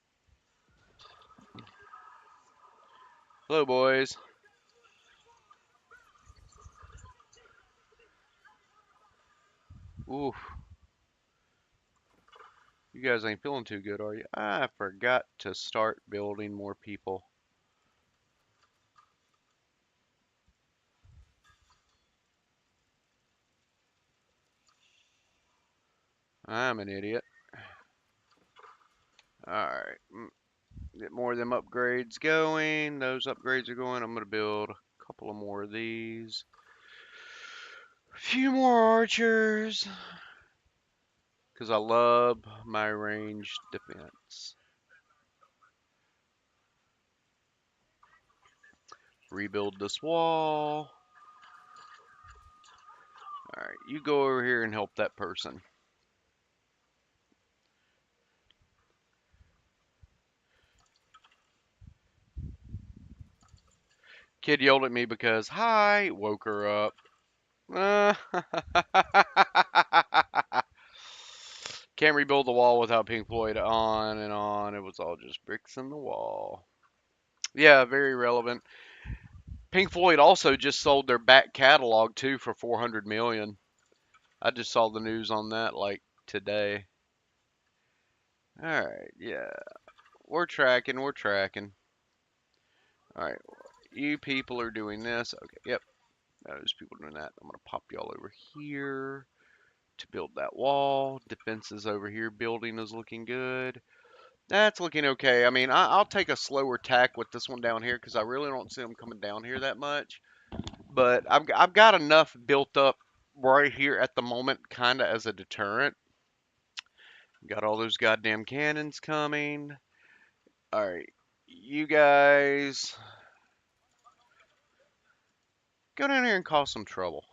Hello, boys. Oof. You guys ain't feeling too good, are you? I forgot to start building more people. I'm an idiot. Alright. Get more of them upgrades going. Those upgrades are going. I'm going to build a couple of more of these. A few more archers. Because I love my ranged defense. Rebuild this wall. Alright, you go over here and help that person. Kid yelled at me because, hi, woke her up. Can't rebuild the wall without Pink Floyd on and on. It was all just bricks in the wall. Yeah, very relevant. Pink Floyd also just sold their back catalog too for 400 million. I just saw the news on that like today. All right, yeah. We're tracking, we're tracking. All right. You people are doing this. Okay, yep. Those people doing that. I'm going to pop y'all over here to build that wall. Defenses over here. Building is looking good. That's looking okay. I mean, I'll take a slower tack with this one down here because I really don't see them coming down here that much. But I've got enough built up right here at the moment, kind of as a deterrent. Got all those goddamn cannons coming. All right, you guys go down here and cause some trouble.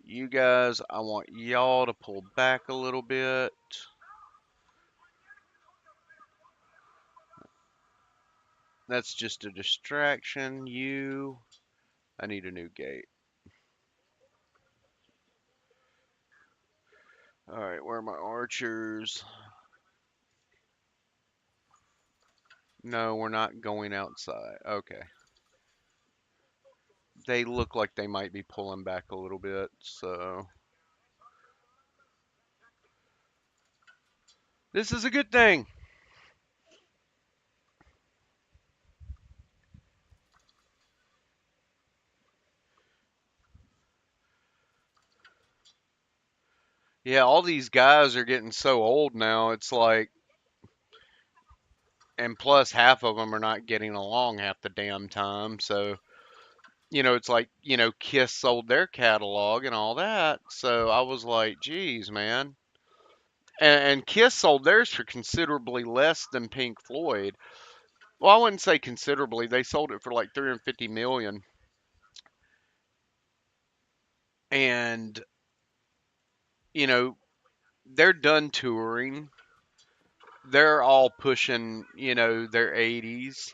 You guys, I want y'all to pull back a little bit. That's just a distraction. I need a new gate. All right, where are my archers? No, we're not going outside. Okay. They look like they might be pulling back a little bit, so this is a good thing. Yeah, all these guys are getting so old now. It's like, and plus half of them are not getting along half the damn time. So, it's like, Kiss sold their catalog and all that. So I was like, geez, man. And Kiss sold theirs for considerably less than Pink Floyd. Well, I wouldn't say considerably. They sold it for like 350 million. And, you know, they're done touring. They're all pushing, their 80s.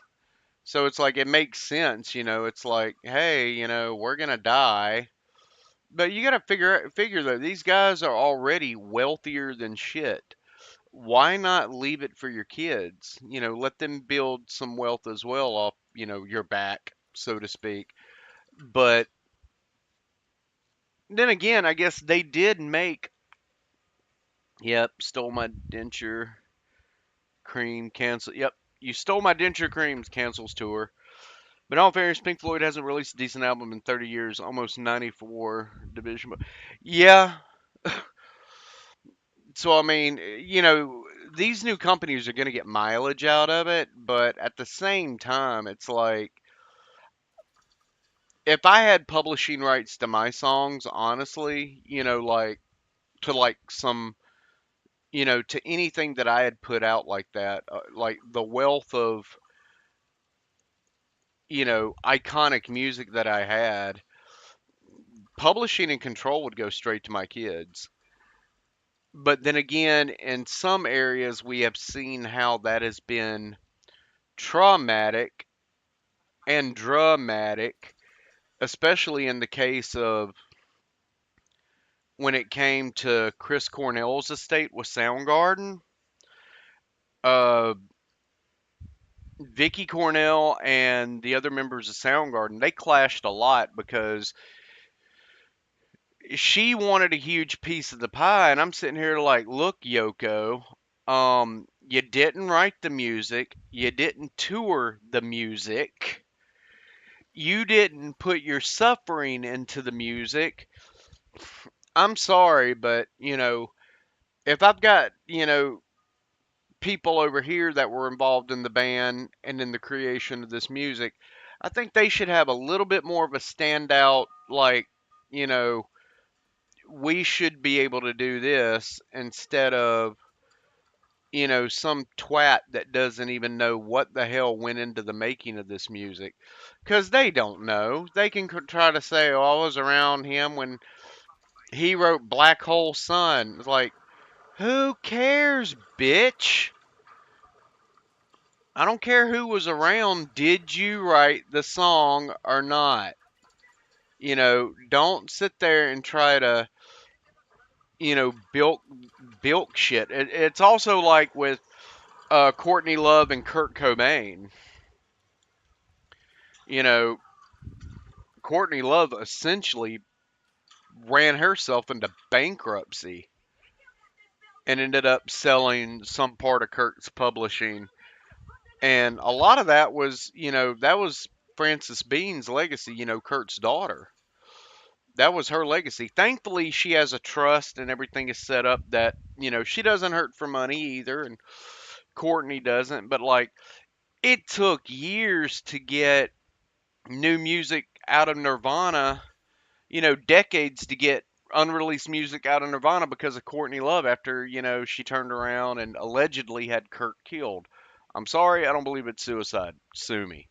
So it's like it makes sense, it's like, hey, we're going to die. But you got to figure though, these guys are already wealthier than shit. Why not leave it for your kids? Let them build some wealth as well off, your back, so to speak. But then again, I guess they did make, yep, stole my denture cream cancel. Yep, you stole my denture creams cancels tour. But in all fairness, Pink Floyd hasn't released a decent album in 30 years, almost 94 division. Yeah. So, I mean, these new companies are going to get mileage out of it, but at the same time, it's like if I had publishing rights to my songs, honestly, like to like some, to anything that I had put out like that, like the wealth of, iconic music that I had, publishing and control would go straight to my kids. But then again, in some areas, we have seen how that has been traumatic and dramatic, especially in the case of when it came to Chris Cornell's estate with Soundgarden. Uh, Vicky Cornell and the other members of Soundgarden, they clashed a lot because she wanted a huge piece of the pie, and I'm sitting here like, look, Yoko, you didn't write the music, you didn't tour the music, you didn't put your suffering into the music. I'm sorry, but If I've got, people over here that were involved in the band and in the creation of this music, I think they should have a little bit more of a standout, like, you know, we should be able to do this instead of, some twat that doesn't even know what the hell went into the making of this music. Because they don't know. They can try to say, oh, I was around him when he wrote Black Hole Sun. It's like, who cares, bitch? I don't care who was around. Did you write the song or not? Don't sit there and try to, bilk shit. It's also like with Courtney Love and Kurt Cobain. You know, Courtney Love essentially ran herself into bankruptcy and ended up selling some part of Kurt's publishing. And a lot of that was Frances Bean's legacy, Kurt's daughter. That was her legacy. Thankfully, she has a trust and everything is set up that, she doesn't hurt for money either. And Courtney doesn't. But, like, it took years to get new music out of Nirvana, decades to get unreleased music out of Nirvana because of Courtney Love after, she turned around and allegedly had Kurt killed. I'm sorry, I don't believe it's suicide. Sue me.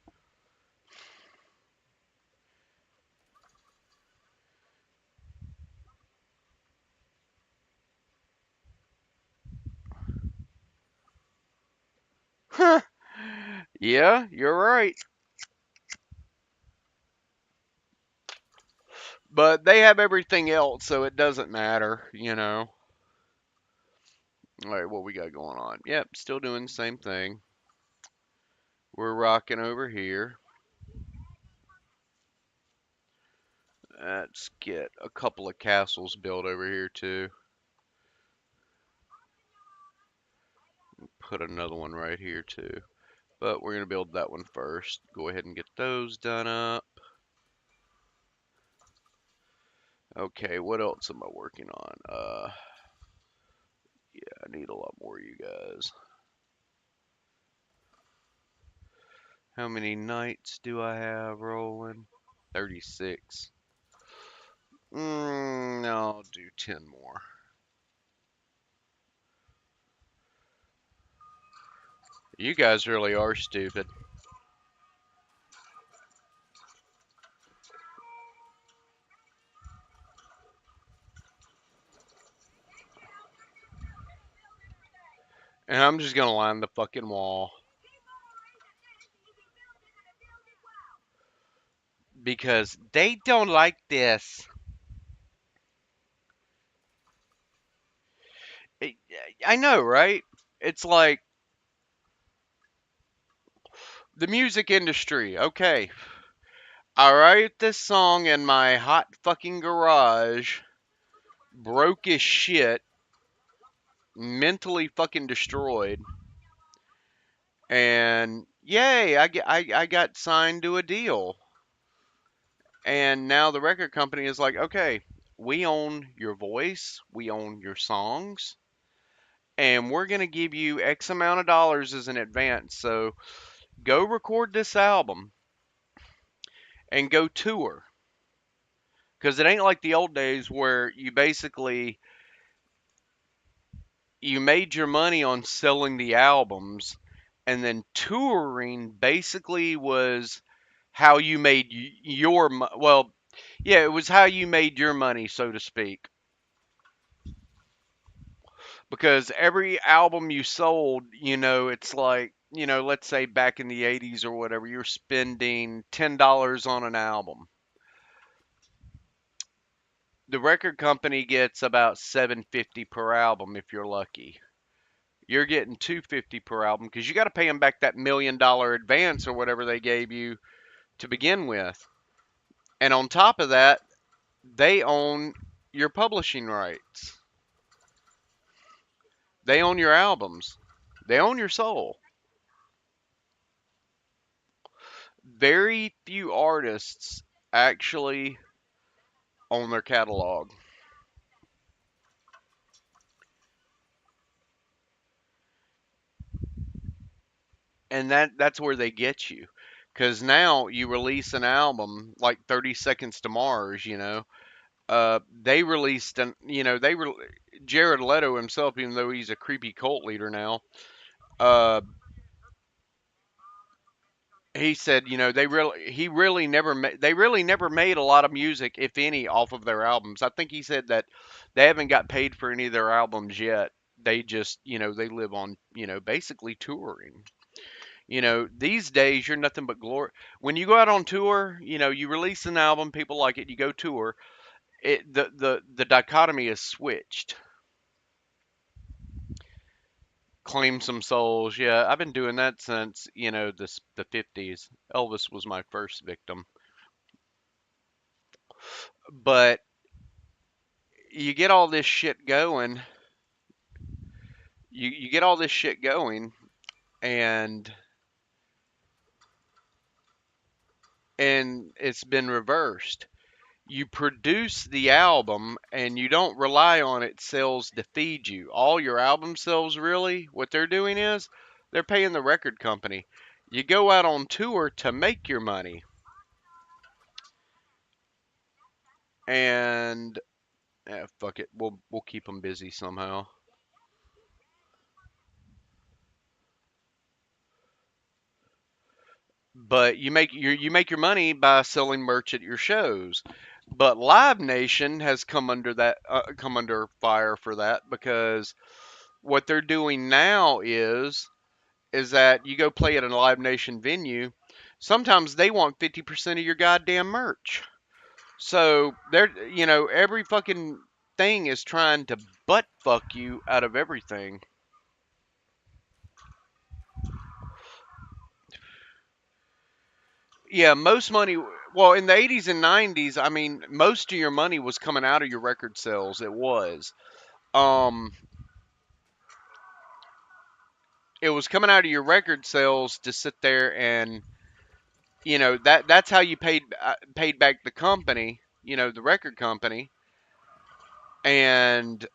Yeah, you're right. But they have everything else, so it doesn't matter. All right, what we got going on? Yep, still doing the same thing. We're rocking over here. Let's get a couple of castles built over here too. Put another one right here too. But we're going to build that one first. Go ahead and get those done up. Okay, what else am I working on? Yeah, I need a lot more of you guys. How many knights do I have rolling? 36. No, I'll do 10 more. You guys really are stupid. And I'm just going to line the fucking wall. Because they don't like this. I know, right? It's like the music industry. Okay, I write this song in my hot fucking garage, broke as shit, mentally fucking destroyed, and yay, I got signed to a deal. And now the record company is like, okay, we own your voice, we own your songs, and we're going to give you X amount of dollars as an advance. So go record this album and go tour. Because it ain't like the old days where you made your money on selling the albums, and then touring basically was how you made well, yeah, it was how you made your money, so to speak. Because every album you sold, it's like, let's say back in the 80s or whatever, you're spending $10 on an album. The record company gets about 750 per album if you're lucky. You're getting 250 per album because you got to pay them back that $1 million advance or whatever they gave you to begin with. And on top of that, they own your publishing rights. They own your albums. They own your soul. Very few artists actually own their catalog. and that's where they get you. Because now you release an album like 30 Seconds to Mars, they released an, Jared Leto himself, even though he's a creepy cult leader now, uh, he said, they really never made a lot of music, if any, off of their albums. I think he said that they haven't got paid for any of their albums yet. They just, they live on, basically touring. These days you're nothing but glory. When you go out on tour, you release an album, people like it, you go tour. The dichotomy is switched. Claim some souls. Yeah, I've been doing that since, the 50s. Elvis was my first victim. But you get all this shit going, you get all this shit going and it's been reversed. You produce the album and you don't rely on its sales to feed you. All your album sales, really, what they're doing is they're paying the record company. You go out on tour to make your money, and fuck it, we'll keep them busy somehow. But you make your money by selling merch at your shows. But Live Nation has come under fire for that, because what they're doing now is that you go play at a Live Nation venue, sometimes they want 50% of your goddamn merch. So every fucking thing is trying to butt fuck you out of everything. Yeah, most money. Well, in the 80s and 90s, I mean, most of your money was coming out of your record sales. It was. Um, it was coming out of your record sales to sit there and that's how you paid back the company, the record company, and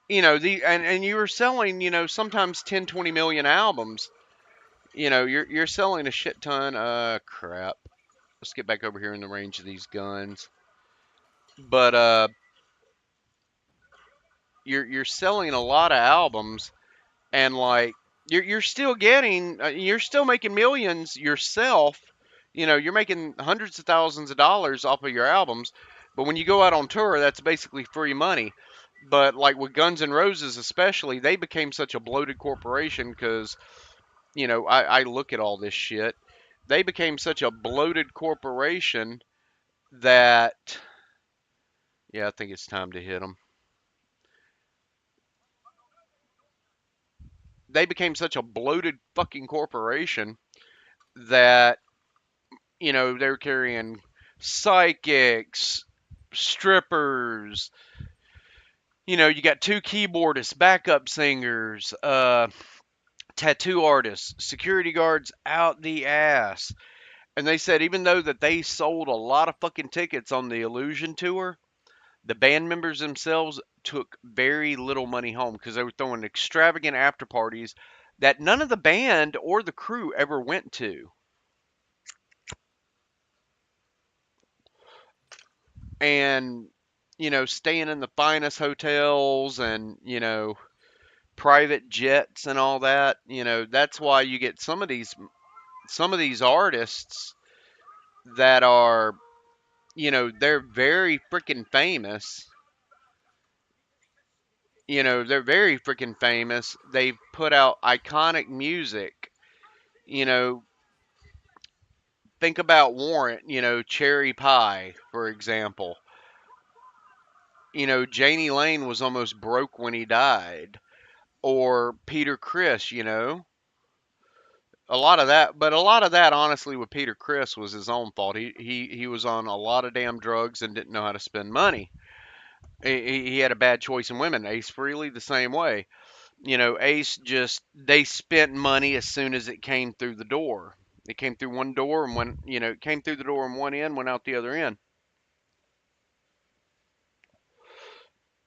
and you were selling, sometimes 10, 20 million albums. You're selling a shit ton. Crap. Let's get back over here in the range of these guns. But you're selling a lot of albums, and like you're still making millions yourself. You're making hundreds of thousands of dollars off of your albums, but when you go out on tour, that's basically free money. But like with Guns N' Roses especially, they became such a bloated corporation because I look at all this shit. They became such a bloated corporation that, yeah, I think it's time to hit them. They became such a bloated fucking corporation that they're carrying psychics, strippers. You got two keyboardists, backup singers, tattoo artists, security guards out the ass. And they said even though that they sold a lot of fucking tickets on the Illusion tour, the band members themselves took very little money home because they were throwing extravagant after parties that none of the band or the crew ever went to. And staying in the finest hotels and private jets and all that. That's why you get some of these artists that are they're very freaking famous. They're very freaking famous. They've put out iconic music. You know, think about Warrant, Cherry Pie, for example. Janie Lane was almost broke when he died. Or Peter Criss, a lot of that, honestly, with Peter Criss was his own fault. He was on a lot of damn drugs and didn't know how to spend money. He had a bad choice in women. Ace Frehley the same way. Ace just they spent money as soon as it came through the door. It came through one door and went, it came through the door in one end, went out the other end.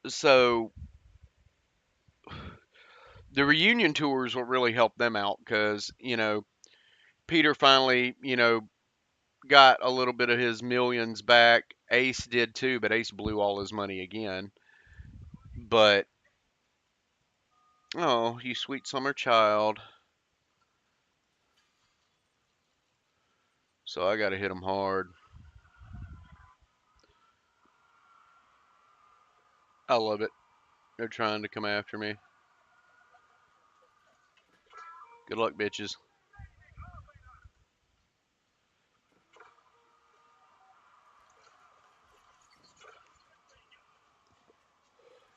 So The reunion tours will really help them out because, Peter finally, got a little bit of his millions back. Ace did too, but Ace blew all his money again. But, oh, you sweet summer child. So I got to hit them hard. I love it. They're trying to come after me. Good luck, bitches.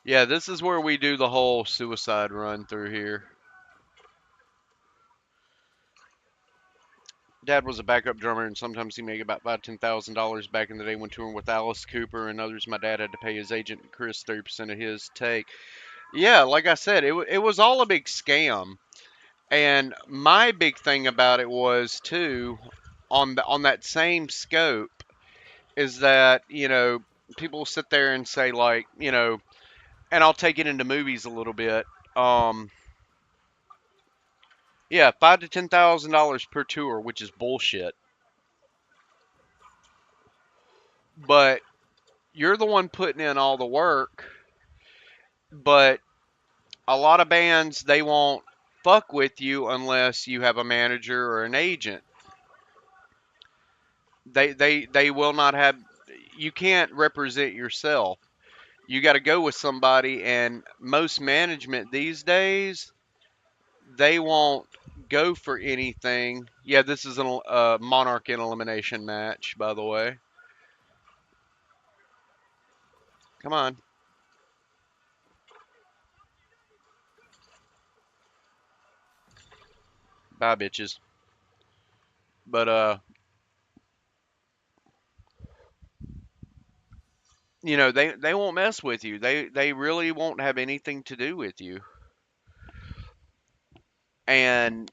Yeah, this is where we do the whole suicide run through here. Dad was a backup drummer, and sometimes he made about $5,000 to $10,000 back in the day when touring with Alice Cooper and others. My dad had to pay his agent Chris 30% of his take. Yeah, like I said, it was all a big scam. And my big thing about it was too, on that same scope, is that people sit there and say like and I'll take it into movies a little bit. Um, yeah, $5,000 to $10,000 per tour, which is bullshit. But you're the one putting in all the work. But a lot of bands, they won't fuck with you unless you have a manager or an agent. They will not have. You can't represent yourself. You got to go with somebody, and most management these days, they won't go for anything. Yeah, this is a Monarch in elimination match, by the way. Come on, bye bitches. But they won't mess with you. They really won't have anything to do with you. And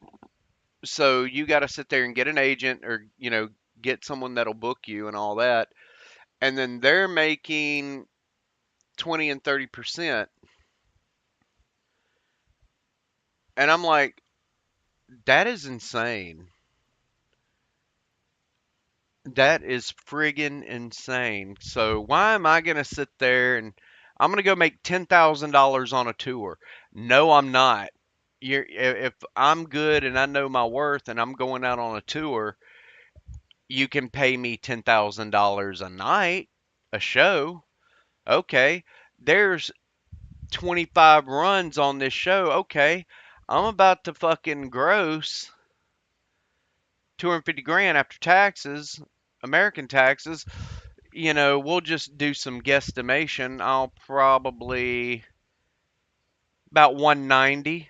so you got to sit there and get an agent, or get someone that'll book you and all that. And then they're making 20 and 30%. And I'm like, that is insane. That is friggin' insane. So why am I gonna sit there and I'm gonna go make $10,000 on a tour? No, I'm not. If I'm good and I know my worth and I'm going out on a tour, you can pay me $10,000 a night, a show. Okay, there's 25 runs on this show. Okay, I'm about to fucking gross 250 grand after taxes, American taxes. We'll just do some guesstimation. I'll probably about 190,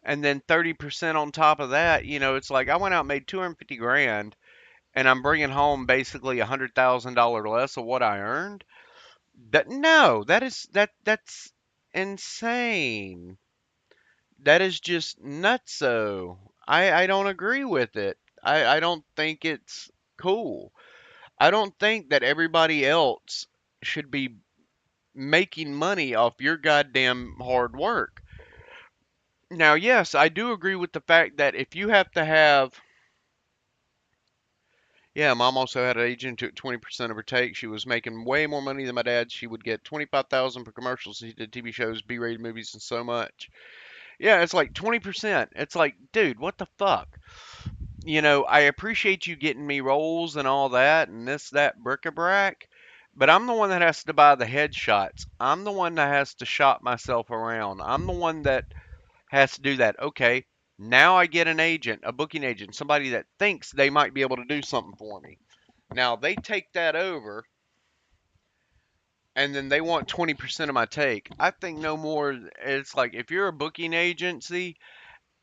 and then 30% on top of that. It's like I went out and made 250 grand, and I'm bringing home basically $100,000 less of what I earned. That no, that's insane. That is just nutso. I don't agree with it. I don't think it's cool. I don't think that everybody else should be making money off your goddamn hard work. Now, yes, I do agree with the fact that if you have to have, yeah, mom also had an agent who took 20% of her take. She was making way more money than my dad. She would get 25,000 per commercial. She did TV shows, B-rated movies, and so much. Yeah, it's like 20%. It's like, dude, what the fuck? I appreciate you getting me roles and all that and this, that, bric-a-brac, but I'm the one that has to buy the headshots. I'm the one that has to shop myself around. I'm the one that has to do that. Okay, now I get an agent, a booking agent, somebody that thinks they might be able to do something for me. Now they take that over and then they want 20% of my take. I think no more. It's like if you're a booking agency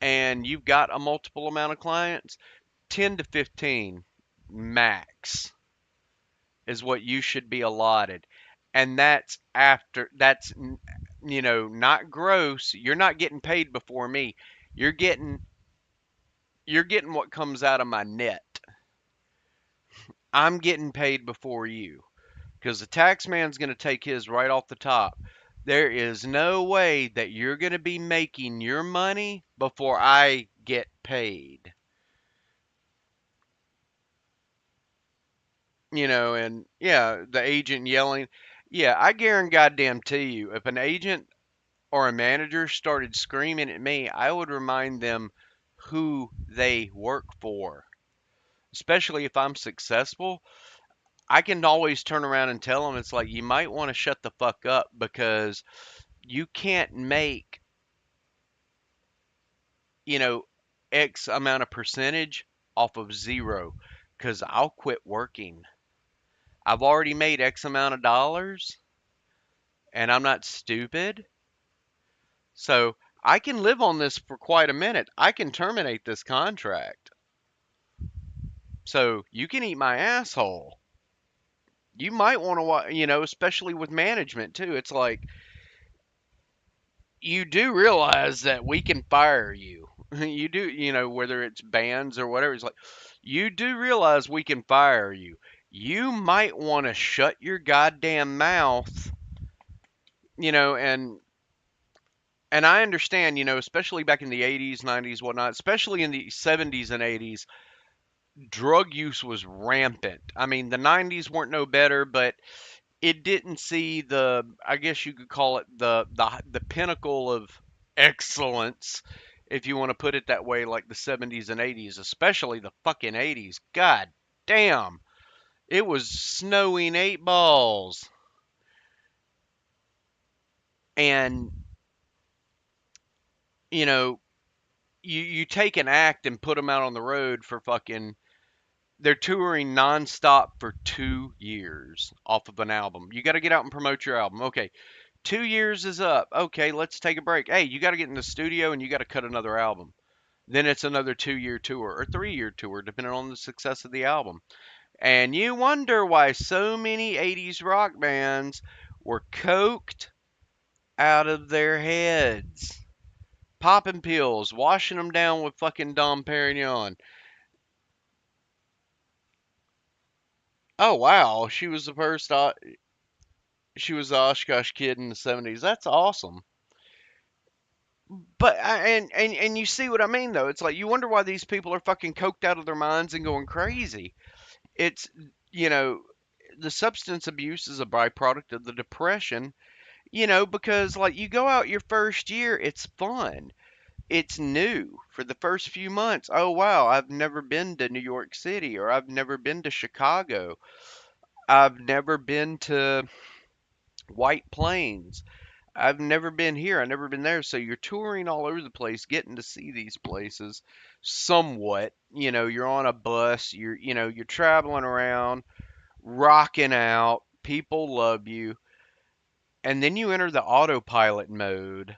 and you've got a multiple amount of clients, 10 to 15 max is what you should be allotted. And that's not gross. You're not getting paid before me. You're getting you're getting what comes out of my net. I'm getting paid before you because the tax man's going to take his right off the top. There is no way that you're going to be making your money before I get paid. And yeah, the agent yelling. Yeah, I guarantee you, if an agent or a manager started screaming at me, I would remind them who they work for. Especially if I'm successful, I can always turn around and tell them it's like you might want to shut the fuck up because you can't make, you know, X amount of percentage off of zero because I'll quit working. I've already made X amount of dollars and I'm not stupid. So I can live on this for quite a minute. I can terminate this contract. So you can eat my asshole. You might want to, especially with management too. It's like you do realize that we can fire you. You do, whether it's bans or whatever. It's like you do realize we can fire you. You might want to shut your goddamn mouth, you know, and I understand, especially back in the 80s, 90s, whatnot, especially in the 70s and 80s, drug use was rampant. I mean, the 90s weren't no better, but it didn't see the, I guess you could call it the pinnacle of excellence, if you want to put it that way, like the 70s and 80s, especially the fucking 80s. God damn, it was snowing eight balls. And, you know, you take an act and put them out on the road for fucking, they're touring nonstop for 2 years off of an album. You got to get out and promote your album. Okay, 2 years is up. Okay, let's take a break. Hey, you got to get in the studio and you got to cut another album. Then it's another 2 year tour or 3 year tour, depending on the success of the album. And you wonder why so many 80s rock bands were coked out of their heads. Popping pills, washing them down with fucking Dom Perignon. Oh wow, she was the Oshkosh kid in the 70s. That's awesome. But and you see what I mean though. It's like you wonder why these people are fucking coked out of their minds and going crazy. It's you know the substance abuse is a byproduct of the depression. Because like you go out your first year, it's fun. It's new for the first few months. Oh wow, I've never been to New York City or I've never been to Chicago. I've never been to White Plains. I've never been here. I've never been there. So you're touring all over the place, getting to see these places somewhat. You're on a bus, you're traveling around, rocking out. People love you. And then you enter the autopilot mode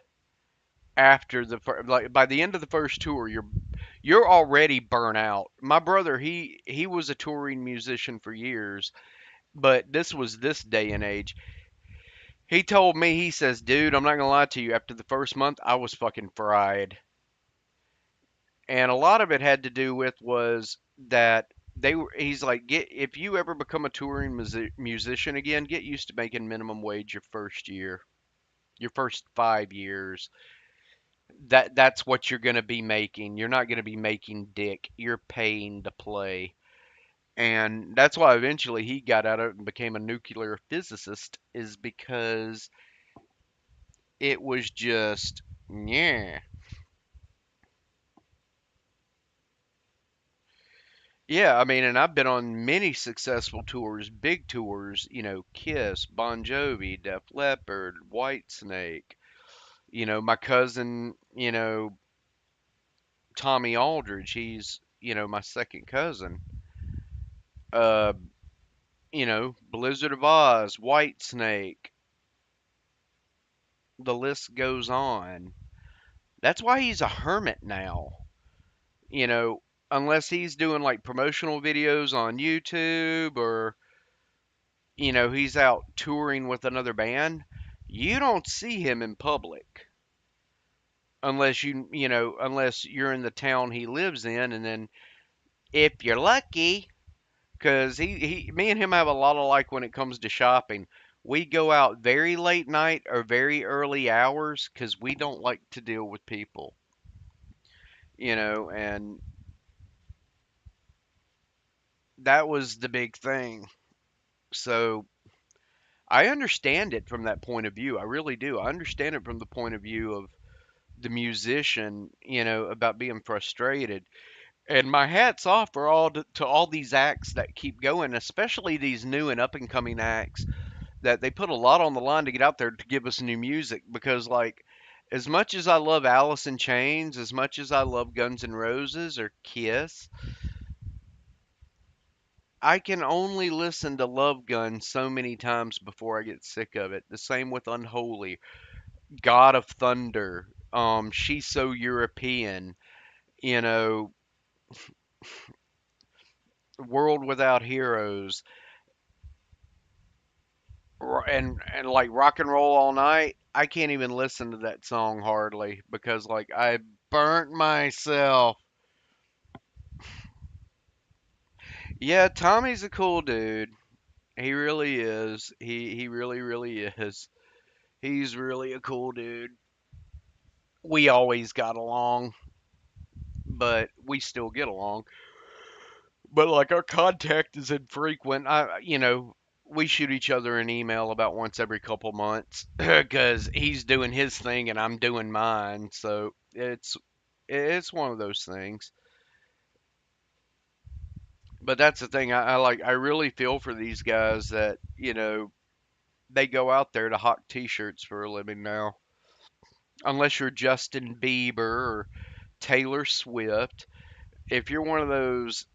after like by the end of the first tour, you're already burnt out. My brother, he was a touring musician for years, but this was this day and age. He told me, he says, dude, I'm not gonna lie to you. After the first month, I was fucking fried, and a lot of it had to do with was that they were. He's like, get if you ever become a touring musician again, get used to making minimum wage your first year, your first 5 years. That's what you're gonna be making. You're not gonna be making dick. You're paying to play. And that's why eventually he got out of it and became a nuclear physicist, is because it was just, yeah. Yeah, I mean, and I've been on many successful tours, big tours, Kiss, Bon Jovi, Def Leppard, Whitesnake, my cousin, Tommy Aldridge, he's, my second cousin. Uh, Blizzard of Oz, Whitesnake, the list goes on. That's why he's a hermit now, you know, unless he's doing like promotional videos on YouTube or he's out touring with another band, you don't see him in public unless unless you're in the town he lives in, and then if you're lucky, because me and him have a lot of like when it comes to shopping. We go out very late night or very early hours because we don't like to deal with people, and that was the big thing. So I understand it from that point of view. I really do. I understand it from the point of view of the musician, about being frustrated. And my hat's off for to all these acts that keep going, especially these new and up and coming acts that they put a lot on the line to get out there to give us new music. Because like, as much as I love Alice in Chains, as much as I love Guns N' Roses or Kiss, I can only listen to Love Gun so many times before I get sick of it. The same with Unholy, God of Thunder, She's So European, you know, World Without Heroes, and like Rock and Roll All Night. I can't even listen to that song hardly because like I burnt myself. Yeah, Tommy's a cool dude. He really is. He really is. He's really a cool dude. We always got along, but we still get along. But like our contact is infrequent. We shoot each other an email about once every couple months because he's doing his thing and I'm doing mine. So it's one of those things. But that's the thing. I like. I really feel for these guys that they go out there to hawk T-shirts for a living now. Unless you're Justin Bieber or Taylor Swift, if you're one of those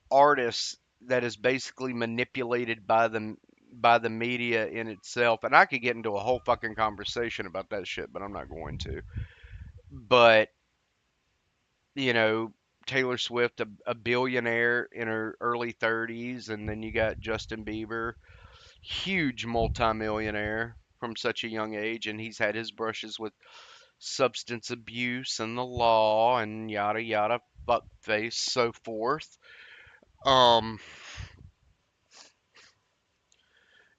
artists that is basically manipulated by the media in itself, and I could get into a whole fucking conversation about that shit, but I'm not going to. But you know, Taylor Swift, a billionaire in her early 30s, and then you got Justin Bieber, huge multimillionaire from such a young age, and he's had his brushes with substance abuse and the law and yada yada, fuckface, so forth. Um,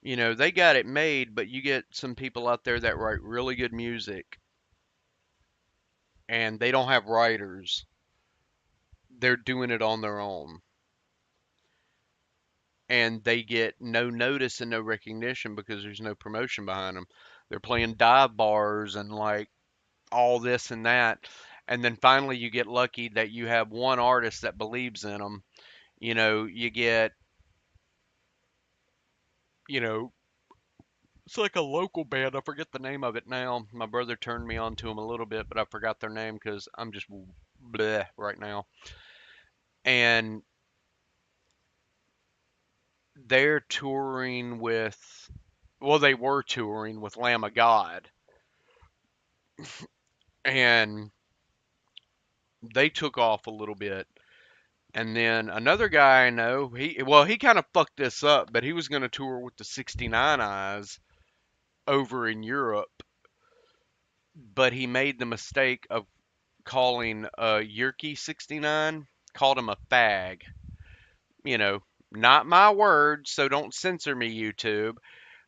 they got it made, but you get some people out there that write really good music and they don't have writers. They're doing it on their own. And they get no notice and no recognition because there's no promotion behind them. They're playing dive bars and like all this and that. And then finally you get lucky that you have one artist that believes in them. You get, you know, it's like a local band. I forget the name of it now. My brother turned me on to them a little bit, but I forgot their name because I'm just bleh right now. And they're touring with, well, they were touring with Lamb of God, and they took off a little bit. And then another guy I know, he kind of fucked this up, but he was going to tour with the 69 Eyes over in Europe, but he made the mistake of calling Yerky 69, called him a fag. You know, not my words, so don't censor me, YouTube.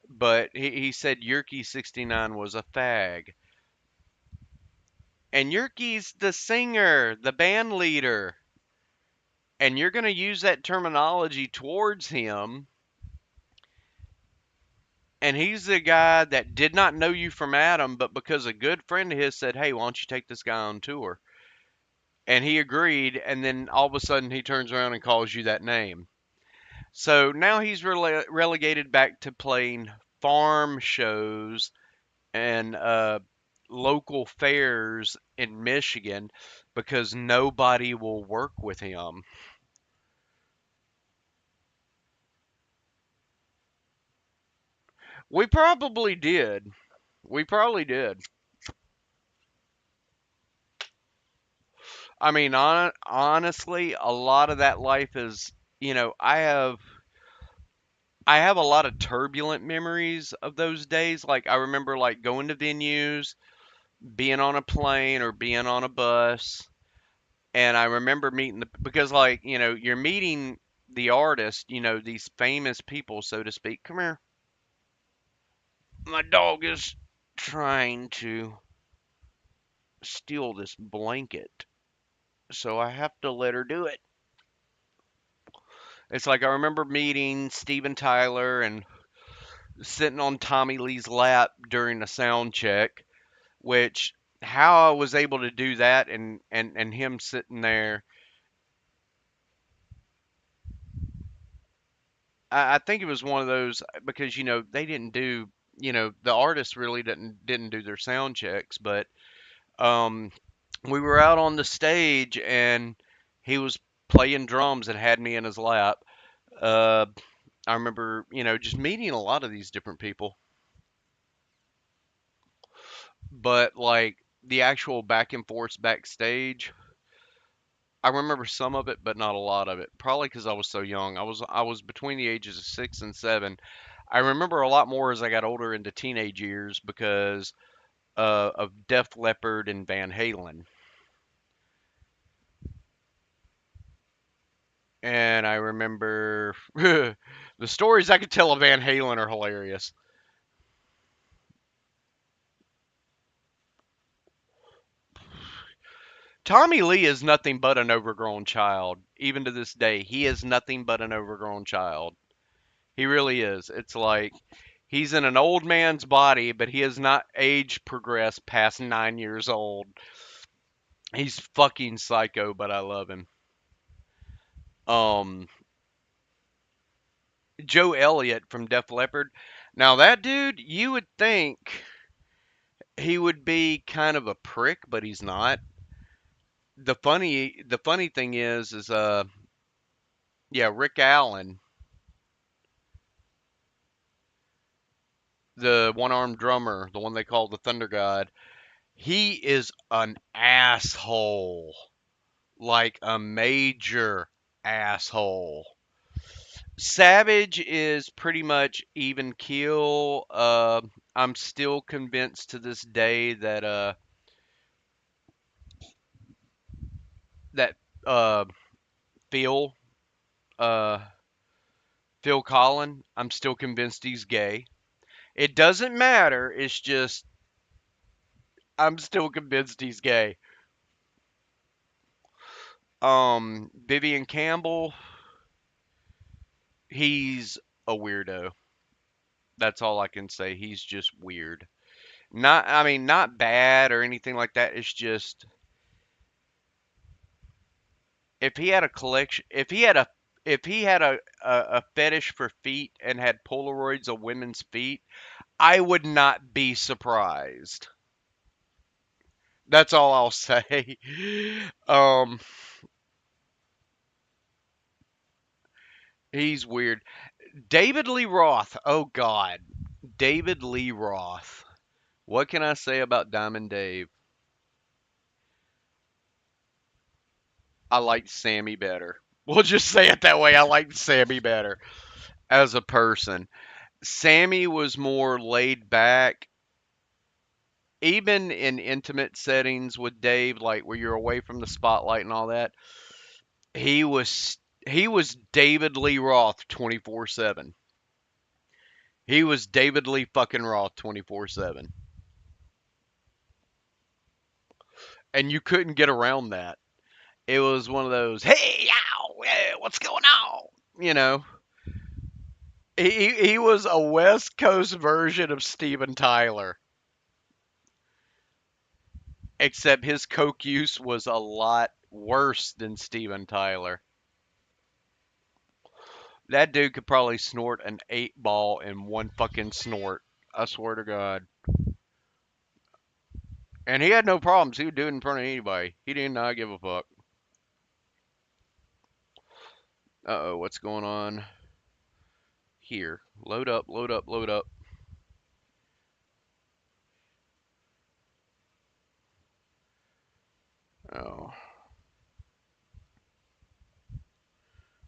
But he said Yerky 69 was a fag. And Yerky's the singer, the band leader. And you're going to use that terminology towards him. And he's the guy that did not know you from Adam, but because a good friend of his said, hey, why don't you take this guy on tour? And he agreed. And then all of a sudden he turns around and calls you that name. So now he's relegated back to playing farm shows and local fairs in Michigan because nobody will work with him. We probably did. We probably did. I mean, honestly, a lot of that life is, I have a lot of turbulent memories of those days. Like I remember like going to venues, being on a plane or being on a bus, and I remember meeting because like, you're meeting the artist, these famous people, so to speak. Come here. My dog is trying to steal this blanket, so I have to let her do it. It's like I remember meeting Steven Tyler and sitting on Tommy Lee's lap during a sound check, which how I was able to do that and him sitting there. I think it was one of those because they didn't do the artists really didn't do their sound checks, but um we were out on the stage and he was playing drums and had me in his lap. Uh, I remember, just meeting a lot of these different people, but like the actual back and forth backstage, I remember some of it, but not a lot of it. Probably because I was so young. I was between the ages of 6 and 7. I remember a lot more as I got older into teenage years because of Def Leppard and Van Halen. And I remember the stories I could tell of Van Halen are hilarious. Tommy Lee is nothing but an overgrown child. Even to this day, he is nothing but an overgrown child. He really is. It's like he's in an old man's body, but he has not age progressed past 9 years old. He's fucking psycho, but I love him. Um, Joe Elliott from Def Leppard. Now that dude, you would think he would be kind of a prick, but he's not. The funny thing is yeah, Rick Allen, the one-armed drummer, the one they call the Thunder God, he is an asshole. Like a major asshole. Savage is pretty much even keel. I'm still convinced to this day that uh, Phil uh, Phil Collin, I'm still convinced he's gay. It doesn't matter. It's just I'm still convinced he's gay. Vivian Campbell, he's a weirdo. That's all I can say. He's just weird. I mean, not bad or anything like that. It's just if he had a collection, if he had a fetish for feet and had Polaroids of women's feet, I would not be surprised. That's all I'll say. Um, he's weird. David Lee Roth. Oh God, David Lee Roth. What can I say about Diamond Dave? I liked Sammy better. We'll just say it that way. I liked Sammy better as a person. Sammy was more laid back, even in intimate settings with Dave, like where you're away from the spotlight and all that. He was he was David Lee Roth 24/7. He was David Lee fucking Roth 24/7, and you couldn't get around that. It was one of those, hey, yow, what's going on? You know, he was a West Coast version of Steven Tyler, except his coke use was a lot worse than Steven Tyler. That dude could probably snort an 8 ball in one fucking snort. I swear to God. And he had no problems. He would do it in front of anybody. He did not give a fuck. Uh oh, what's going on here? Load up, load up, load up. Oh.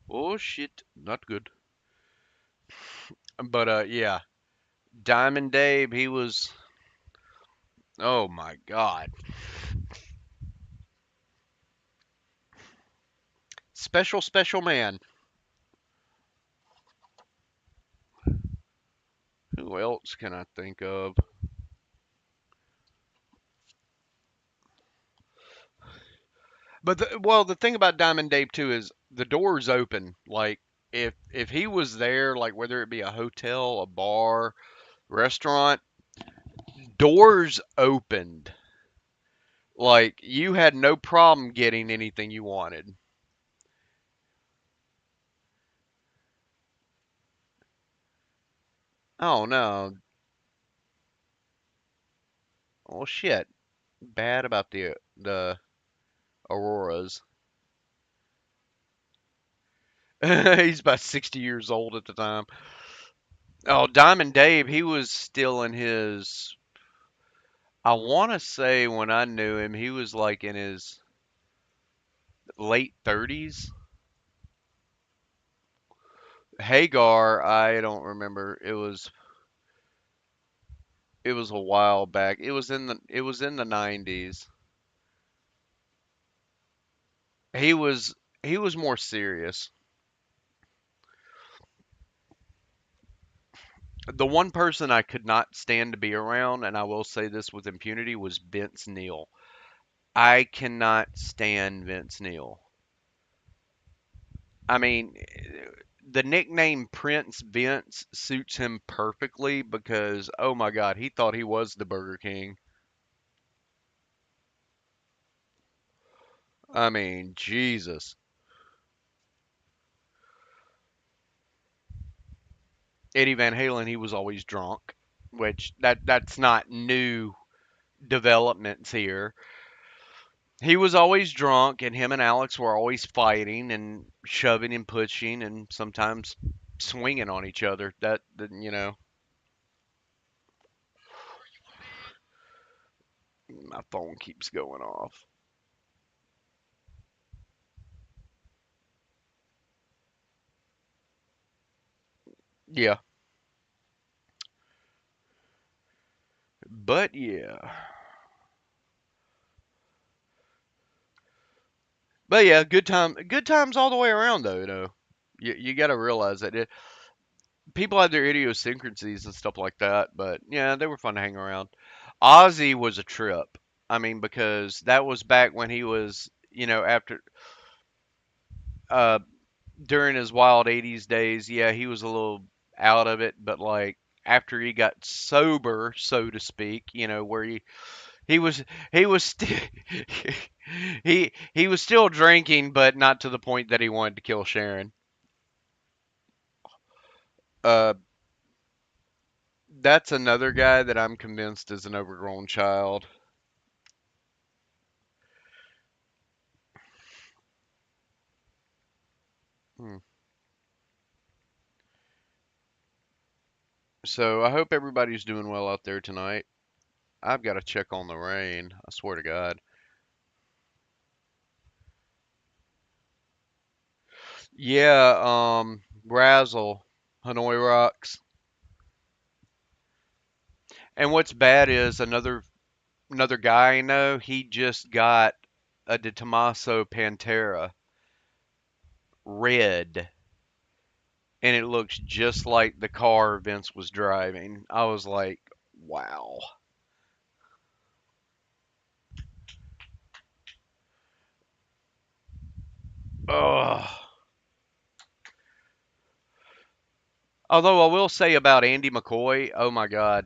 Oh shit. Not good. But yeah. Diamond Dave, he was, oh my God. Special, special man. Who else can I think of? But the thing about Diamond Dave too is the door's open. Like if he was there, like whether it be a hotel, a bar, restaurant, doors opened. Like you had no problem getting anything you wanted. Oh no. Well shit. Bad about the Auroras. He's about 60 years old at the time. Oh, Diamond Dave, he was still in his, I want to say when I knew him, he was like in his late 30s. Hagar, I don't remember. It was a while back. It was in the 90s. He was he was more serious. The one person I could not stand to be around, and I will say this with impunity, was Vince Neil. I cannot stand Vince Neil. I mean, the nickname Prince Vince suits him perfectly because, oh my God, he thought he was the Burger King. I mean, Jesus. Eddie Van Halen, he was always drunk, which that's not new developments here. He was always drunk, and him and Alex were always fighting and shoving and pushing, and sometimes swinging on each other. My phone keeps going off. Yeah, but yeah, but yeah, good times all the way around, though. You got to realize that people had their idiosyncrasies and stuff like that, but yeah, they were fun to hang around. Ozzy was a trip. I mean, because that was back when he was, after uh during his wild 80s days, yeah, he was a little out of it, but like after he got sober, so to speak, where he was he was still he was still drinking, but not to the point that he wanted to kill Sharon. Uh, that's another guy that I'm convinced is an overgrown child. Hmm. So I hope everybody's doing well out there tonight. I've got to check on the rain. I swear to God. Yeah, Razzle, Hanoi Rocks. And what's bad is another guy I know, he just got a De Tomaso Pantera red, and it looks just like the car Vince was driving. I was like, wow. Ugh. Although I will say about Andy McCoy, oh my God,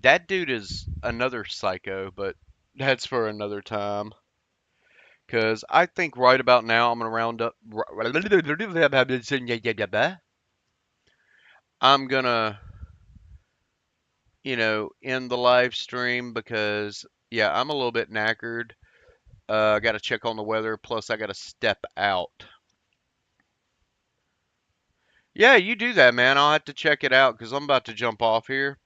that dude is another psycho, but that's for another time. Because I think right about now I'm going to round up. I'm going to, end the live stream because, yeah, I'm a little bit knackered. I got to check on the weather. Plus, I got to step out. Yeah, you do that, man. I'll have to check it out because I'm about to jump off here.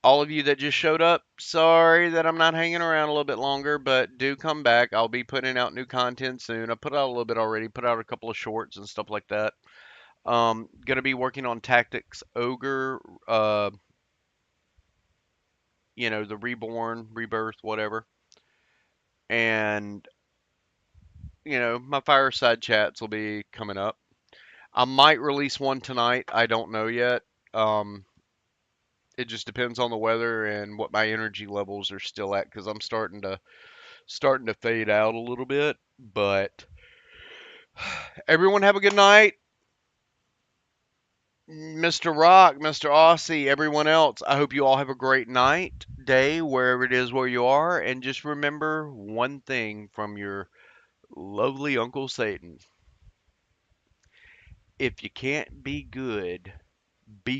All of you that just showed up, sorry that I'm not hanging around a little bit longer, but do come back. I'll be putting out new content soon. I put out a little bit already, put out a couple of shorts and stuff like that. Gonna be working on Tactics Ogre, the Reborn, Rebirth, whatever. And, my fireside chats will be coming up. I might release one tonight. I don't know yet. Um, it just depends on the weather and what my energy levels are still at because I'm starting to fade out a little bit. But everyone have a good night. Mr. Rock, Mr. Aussie, everyone else, I hope you all have a great night, day, wherever it is where you are. And just remember one thing from your lovely Uncle Satan. If you can't be good, be